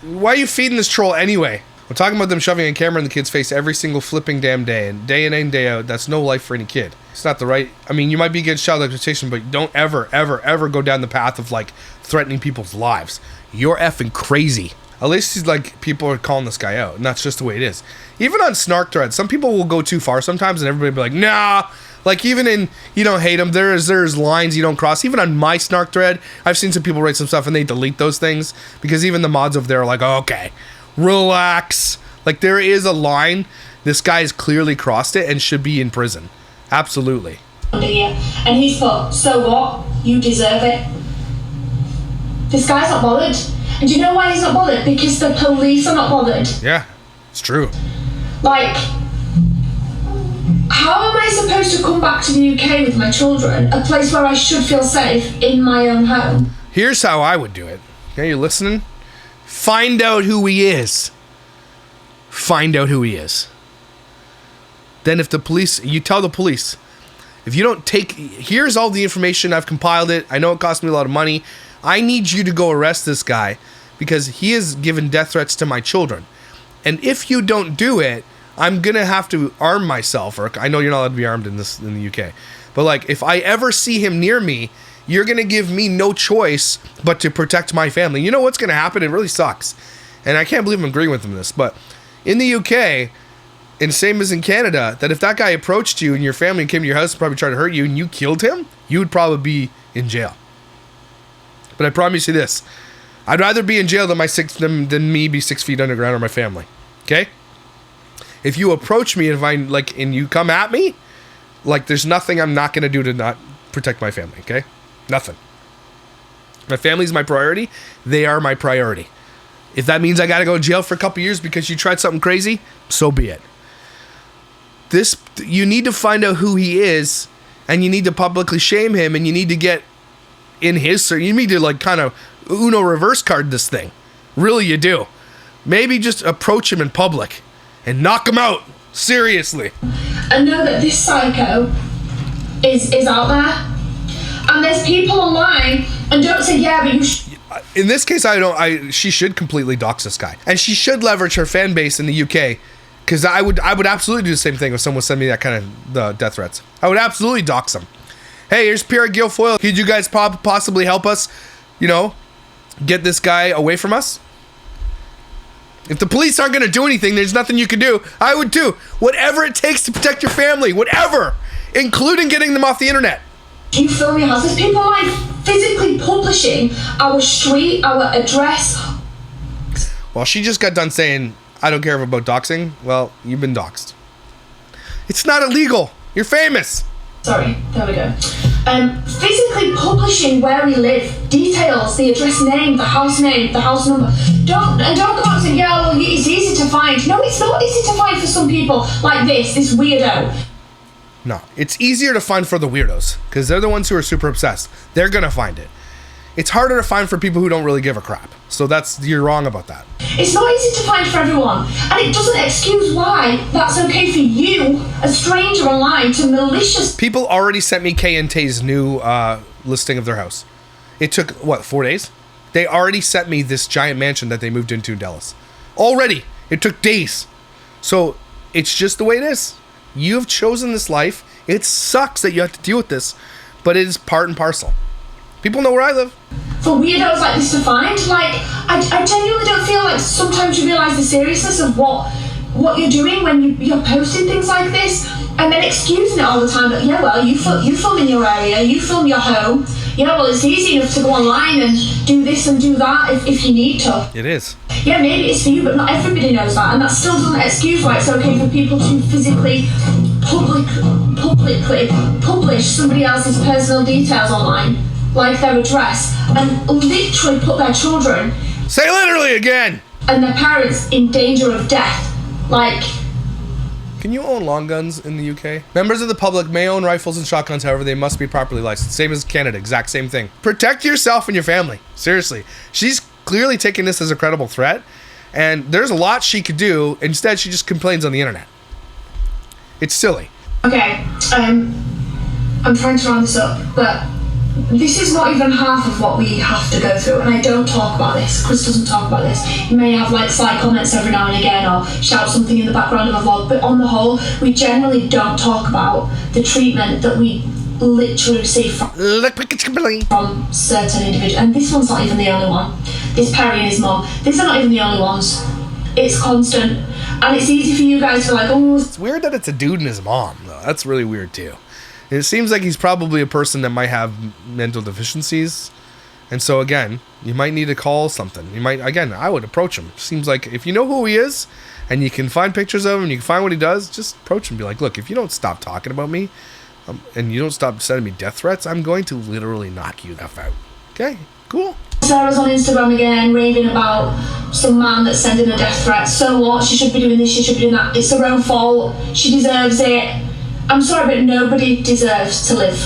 Why are you feeding this troll anyway? I'm talking about them shoving a camera in the kid's face every single flipping damn day, and day in and day out. That's no life for any kid. It's not the right. I mean, you might be against child exploitation, but don't ever, ever, ever go down the path of like threatening people's lives. You're effing crazy. At least he's like, people are calling this guy out, and that's just the way it is. Even on snark threads, some people will go too far sometimes, and everybody will be like, nah. Like, even in, you don't hate them, there's lines you don't cross. Even on my snark thread, I've seen some people write some stuff and they delete those things, because even the mods over there are like, oh, okay, relax. Like, there is a line. This guy has clearly crossed it and should be in prison. Absolutely. And he's put, so what? You deserve it. This guy's not bothered. And do you know why he's not bothered? Because the police are not bothered. Yeah, it's true. Like, how am I supposed to come back to the UK with my children, a place where I should feel safe in my own home? Here's how I would do it. Okay, you listening? Find out who he is. Find out who he is. Then if the police, you tell the police, if you don't take, here's all the information, I've compiled it, I know it cost me a lot of money, I need you to go arrest this guy because he has given death threats to my children. And if you don't do it, I'm gonna have to arm myself, or I know you're not allowed to be armed in the UK, but like, if I ever see him near me, you're gonna give me no choice but to protect my family. You know what's gonna happen? It really sucks, and I can't believe I'm agreeing with him this, but in the UK, And same as in Canada, that if that guy approached you and your family came to your house and probably tried to hurt you and you killed him, you would probably be in jail. But I promise you this. I'd rather be in jail than me be 6 feet underground or my family. Okay? If you approach me and you come at me, like there's nothing I'm not going to do to not protect my family. Okay? Nothing. My family's my priority. They are my priority. If that means I got to go to jail for a couple years because you tried something crazy, so be it. You need to find out who he is, and you need to publicly shame him, and you need to get in his, or you need to like kind of Uno reverse card this thing. Really, you do. Maybe just approach him in public and knock him out. Seriously. I know that this psycho is out there, and there's people online, and don't say, yeah, but you in this case, she should completely dox this guy, and she should leverage her fan base in the UK, because I would absolutely do the same thing if someone sent me that kind of death threats. I would absolutely dox them. Hey, here's Pierre Guilfoyle. Could you guys possibly help us, get this guy away from us? If the police aren't going to do anything, there's nothing you can do. I would do whatever it takes to protect your family, whatever, including getting them off the internet. You film your house. There's people like physically publishing our street, our address. Well, she just got done saying, I don't care about doxing. Well, you've been doxed. It's not illegal. You're famous. Sorry, there we go. Physically publishing where we live, details, the address name, the house number. Don't go out and say, yeah, well, it's easy to find. No, it's not easy to find for some people like this weirdo. No, it's easier to find for the weirdos, because they're the ones who are super obsessed. They're going to find it. It's harder to find for people who don't really give a crap. So you're wrong about that. It's not easy to find for everyone, and it doesn't excuse why that's okay for you, a stranger online, to malicious... People already sent me Kay and Tay's new listing of their house. It took, 4 days? They already sent me this giant mansion that they moved into in Dallas. Already! It took days. So, it's just the way it is. You have chosen this life. It sucks that you have to deal with this, but it is part and parcel. People know where I live. For weirdos like this to find, I genuinely don't feel like sometimes you realise the seriousness of what you're doing when you're posting things like this, and then excusing it all the time. But yeah, well, you film in your area, you film your home. Yeah, well, it's easy enough to go online and do this and do that if you need to. It is. Yeah, maybe it's for you, but not everybody knows that, and that still doesn't excuse why it's okay for people to physically, publicly publish somebody else's personal details online, like their address, and literally put their children... Say literally again! And their parents in danger of death. Can you own long guns in the UK? Members of the public may own rifles and shotguns, however, they must be properly licensed. Same as Canada, exact same thing. Protect yourself and your family. Seriously. She's clearly taking this as a credible threat, and there's a lot she could do. Instead, she just complains on the internet. It's silly. Okay, I'm trying to round this up, but this is not even half of what we have to go through, and I don't talk about this. Chris doesn't talk about this. You may have sly comments every now and again, or shout something in the background of a vlog, but on the whole, we generally don't talk about the treatment that we literally receive from certain individuals. And this one's not even the only one. This Perry and his mum, these are not even the only ones. It's constant, and it's easy for you guys to It's weird that it's a dude and his mom, though. That's really weird, too. It seems like he's probably a person that might have mental deficiencies. And so, again, you might need to call something. I would approach him. Seems like if you know who he is and you can find pictures of him, you can find what he does, just approach him and be like, look, if you don't stop talking about me and you don't stop sending me death threats, I'm going to literally knock you the F out. Okay, cool. Sarah's on Instagram again, raving about some man that's sending a death threat. So what? She should be doing this, she should be doing that. It's her own fault. She deserves it. I'm sorry, but nobody deserves to live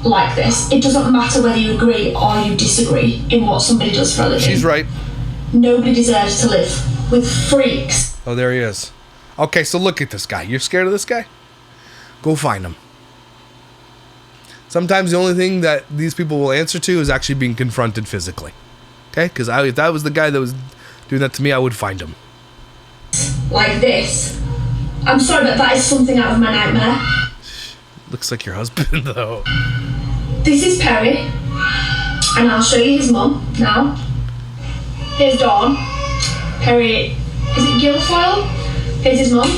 like this. It doesn't matter whether you agree or you disagree in what somebody does for a living. She's right. Nobody deserves to live with freaks. Oh, there he is. Okay, so look at this guy. You're scared of this guy? Go find him. Sometimes the only thing that these people will answer to is actually being confronted physically. Okay? Because if that was the guy that was doing that to me, I would find him. Like this. I'm sorry, but that is something out of my nightmare. Looks like your husband, though. This is Perry, and I'll show you his mum now. Here's Dawn. Perry, is it Guilfoyle? Here's his mum.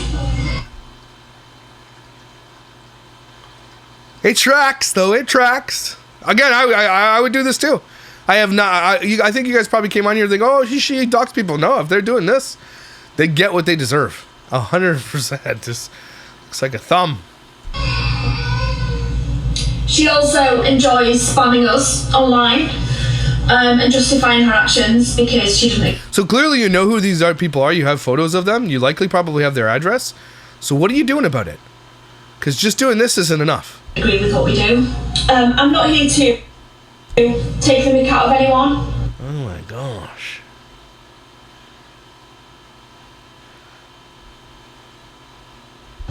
It tracks, though. It tracks. Again, I would do this too. I have not. I think you guys probably came on here thinking, oh, she docs people. No, if they're doing this, they get what they deserve. 100%. Just looks like a thumb. She also enjoys spamming us online and justifying her actions because she doesn't. So clearly you know who these people are. You have photos of them. You likely probably have their address. So what are you doing about it? Because just doing this isn't enough. Agree with what we do. I'm not here to take the mick out of anyone. Oh my gosh.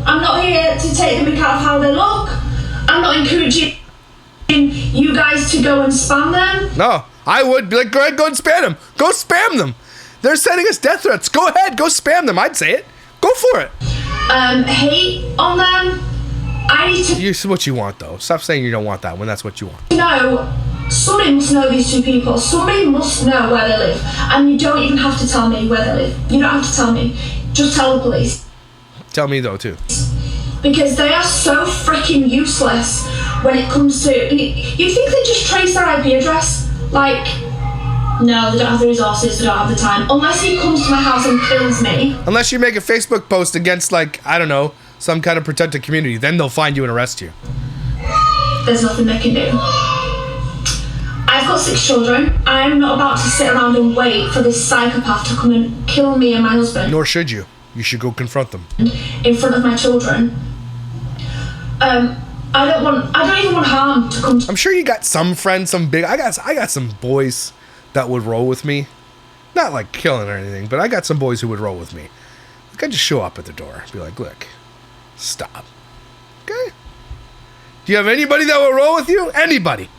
I'm not here to take the mick out of how they look. I'm not encouraging you guys to go and spam them. No, I would be like, go ahead, go and spam them. Go spam them. They're sending us death threats. Go ahead, go spam them. I'd say it. Go for it. Hate on them. I need to. This is what you want, though. Stop saying you don't want that when that's what you want. No, somebody must know these two people. Somebody must know where they live, and you don't even have to tell me where they live. You don't have to tell me. Just tell the police. Tell me though too. Because they are so freaking useless when it comes to. You think they just trace their IP address? Like, no, they don't have the resources. They don't have the time. Unless he comes to my house and kills me. Unless you make a Facebook post against, like, I don't know, some kind of protected community, then they'll find you and arrest you. There's nothing they can do. I've got 6 children. I'm not about to sit around and wait for this psychopath to come and kill me and my husband. Nor should you. You should go confront them. In front of my children. I don't even want harm to come to. I'm sure you got some friends, I got some boys that would roll with me. Not like killing or anything, but I got some boys who would roll with me. Like, I'd just show up at the door. Be like, look, stop. Okay? Do you have anybody that will roll with you? Anybody.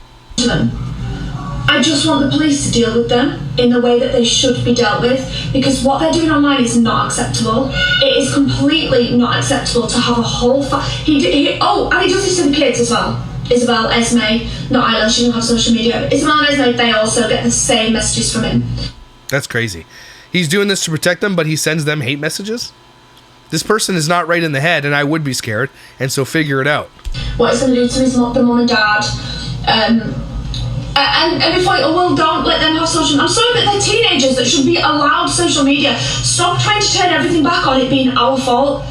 I just want the police to deal with them in the way that they should be dealt with, because what they're doing online is not acceptable. It is completely not acceptable to have a whole and he does this to the kids as well. Isabel, Esme, not Isla, she doesn't have social media. Isabel and Esme, they also get the same messages from him. That's crazy. He's doing this to protect them, but he sends them hate messages? This person is not right in the head, and I would be scared, and so figure it out. What it's going to do to his mum and dad. And before, well, don't let them have social. I'm sorry, but they're teenagers that should be allowed social media. Stop trying to turn everything back on it being our fault.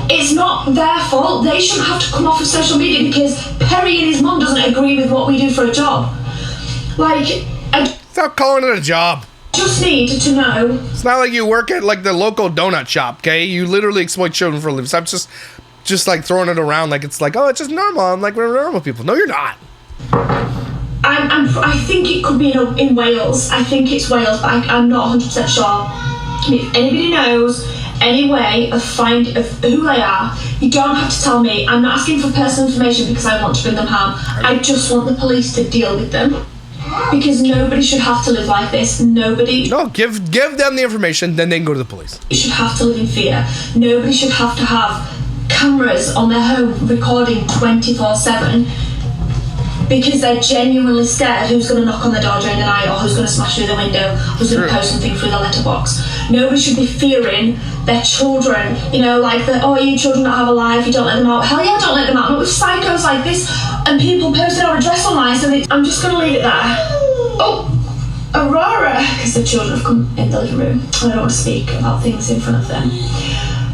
It's not their fault. They shouldn't have to come off of social media because Perry and his mum doesn't agree with what we do for a job. Like, stop calling it a job. Just need to know. It's not like you work at like the local donut shop, okay? You literally exploit children for a living. Stop just like throwing it around like it's like, oh, it's just normal. I'm like, we're normal people. No, you're not. I think it could be in Wales. I think it's Wales, but I'm not 100% sure. If anybody knows any way of who they are, you don't have to tell me. I'm not asking for personal information because I want to bring them harm. I just want the police to deal with them. Because nobody should have to live like this. Nobody. No, give them the information, then they can go to the police. You should have to live in fear. Nobody should have to have cameras on their home recording 24/7 because they're genuinely scared who's going to knock on the door during the night, or who's going to smash through the window, who's going to post something through the letterbox. Nobody should be fearing their children. You know, like you children don't have a life, you don't let them out. Hell yeah, don't let them out. Not with psychos like this and people posting our address online. So I'm just going to leave it there. Oh, Aurora, because the children have come in the living room. I don't want to speak about things in front of them.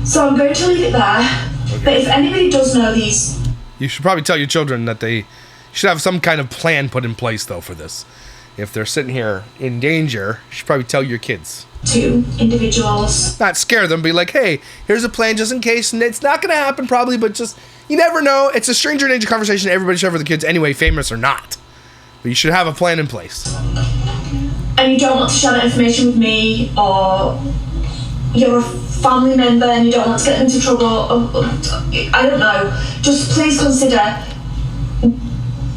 So I'm going to leave it there. Okay. But if anybody does know these, you should probably tell your children that they should have some kind of plan put in place, though, for this. If they're sitting here in danger, you should probably tell your kids. 2 individuals. Not scare them, be like, hey, here's a plan just in case, and it's not going to happen probably, but just, you never know. It's a stranger danger conversation everybody should have with the kids anyway, famous or not. But you should have a plan in place. And you don't want to share that information with me, or you're a family member and you don't want to get them into trouble, or I don't know. Just please consider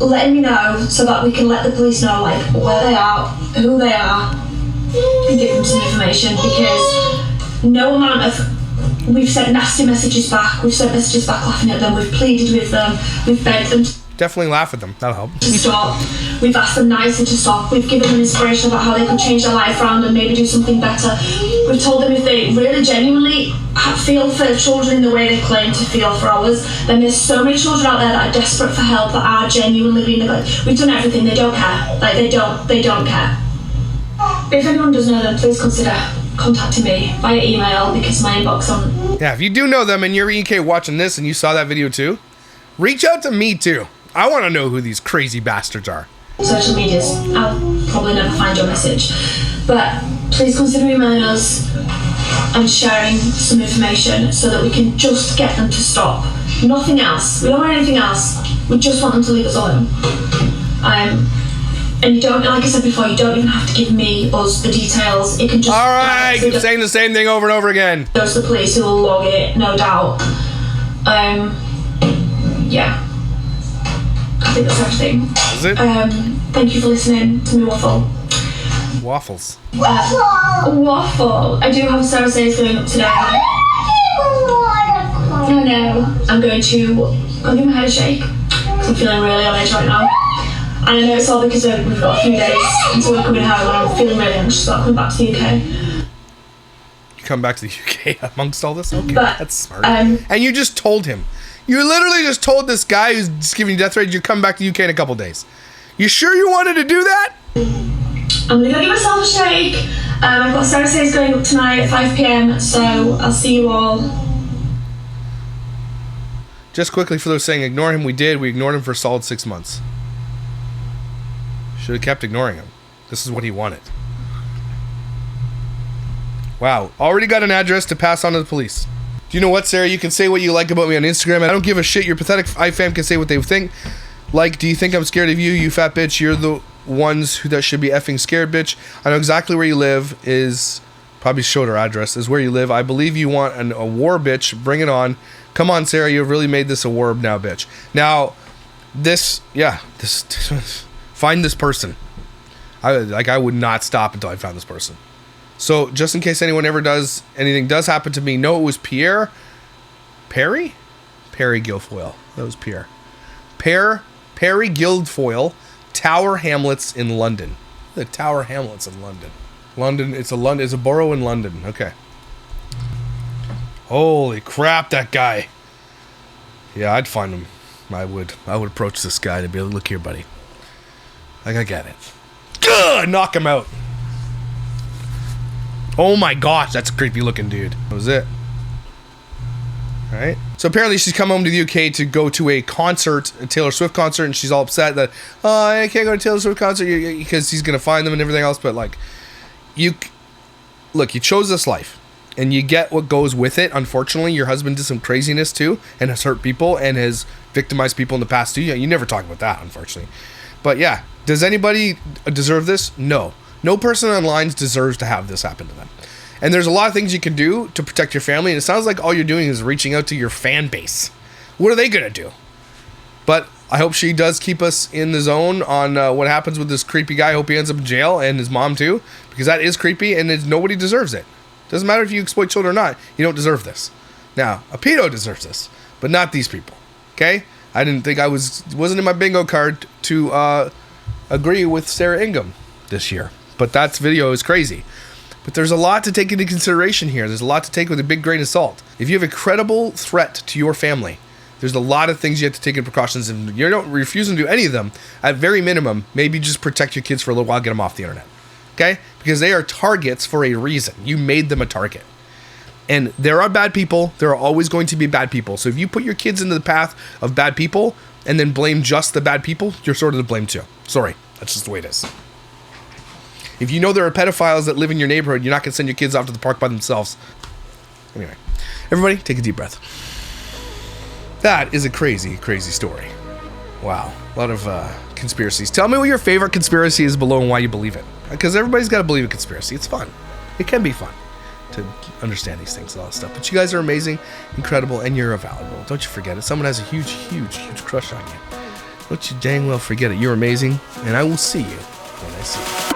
letting me know so that we can let the police know like where they are, who they are, and give them some information, because no amount of we've sent nasty messages back, we've sent messages back laughing at them, we've pleaded with them, we've begged them. definitely laugh at them. That'll help. To stop. We've asked them nicely to stop. We've given them inspiration about how they could change their life around and maybe do something better. We've told them if they really genuinely feel for children in the way they claim to feel for ours, then there's so many children out there that are desperate for help, that are genuinely being neglected. We've done everything. They don't care. Like, they don't care. If anyone does know them, please consider contacting me via email, because my inbox on... Yeah, if you do know them and you're EK watching this and you saw that video too, reach out to me too. I want to know who these crazy bastards are. Social medias, I'll probably never find your message. But please consider emailing us and sharing some information so that we can just get them to stop. Nothing else. We don't want anything else. We just want them to leave us alone. And you don't, like I said before, you don't even have to give us the details. It can just... All right, keep saying the same thing over and over again. Goes to the police, who will log it, no doubt. Yeah. I think that's everything. Is it? Thank you for listening to me waffle. Waffles. Waffle. I do have Sarah Says going up today. No, I'm going to go give my head a shake, because I'm feeling really on edge right now. And I know it's all because we've got a few days until we're coming home, and I'm feeling really anxious about coming back to the UK. You come back to the UK amongst all this? Okay, but, that's smart. And you just told him. You literally just told this guy who's just giving you death threats, you're coming back to the UK in a couple days. You sure you wanted to do that? I'm going to go give myself a shake. I've got Sarah Says going up tonight at 5 p.m, so I'll see you all. Just quickly, for those saying ignore him, we did. We ignored him for a solid 6 months. Should have kept ignoring him. This is what he wanted. Wow. Already got an address to pass on to the police. Do you know what, Sarah? You can say what you like about me on Instagram. I don't give a shit. Your pathetic iFam can say what they think. Like, do you think I'm scared of you, you fat bitch? You're the ones that should be effing scared, bitch. I know exactly where you live. Is probably showed her address. Is where you live. I believe you want a war, bitch. Bring it on. Come on, Sarah. You've really made this a war now, bitch. Now, this find this person. I would not stop until I found this person. So, just in case anyone ever does happen to me, no, it was Perry Guilfoyle. That was Pierre. Perry Guilfoyle, Tower Hamlets in London. The Tower Hamlets in London. It's a borough in London. Okay. Holy crap, that guy. Yeah, I'd find him. I would approach this guy to be like, look here, buddy. Like, I get it. Ugh, knock him out. Oh my gosh, that's a creepy looking dude. That was it. Alright. So apparently she's come home to the UK to go to a concert, a Taylor Swift concert, and she's all upset that, oh, I can't go to Taylor Swift concert because he's going to find them and everything else. But like, you chose this life and you get what goes with it. Unfortunately, your husband did some craziness too and has hurt people and has victimized people in the past too. You never talk about that, unfortunately. But yeah, does anybody deserve this? No. No person online deserves to have this happen to them. And there's a lot of things you can do to protect your family, and it sounds like all you're doing is reaching out to your fan base. What are they going to do? But I hope she does keep us in the zone on what happens with this creepy guy. I hope he ends up in jail, and his mom too, because that is creepy, and nobody deserves it. Doesn't matter if you exploit children or not, you don't deserve this. Now, a pedo deserves this, but not these people. Okay? I didn't think wasn't in my bingo card to agree with Sarah Ingham this year. But that video is crazy. But there's a lot to take into consideration here. There's a lot to take with a big grain of salt. If you have a credible threat to your family, there's a lot of things you have to take in precautions, and you don't refuse to do any of them. At very minimum, maybe just protect your kids for a little while, get them off the internet. Okay? Because they are targets for a reason. You made them a target. And there are bad people. There are always going to be bad people. So if you put your kids into the path of bad people and then blame just the bad people, you're sort of to blame too. Sorry. That's just the way it is. If you know there are pedophiles that live in your neighborhood, you're not going to send your kids off to the park by themselves. Anyway, everybody, take a deep breath. That is a crazy, crazy story. Wow. A lot of conspiracies. Tell me what your favorite conspiracy is below and why you believe it. Because everybody's got to believe a conspiracy. It's fun. It can be fun to understand these things and all that stuff. But you guys are amazing, incredible, and you're valuable. Don't you forget it. Someone has a huge, huge, huge crush on you. Don't you dang well forget it. You're amazing, and I will see you when I see you.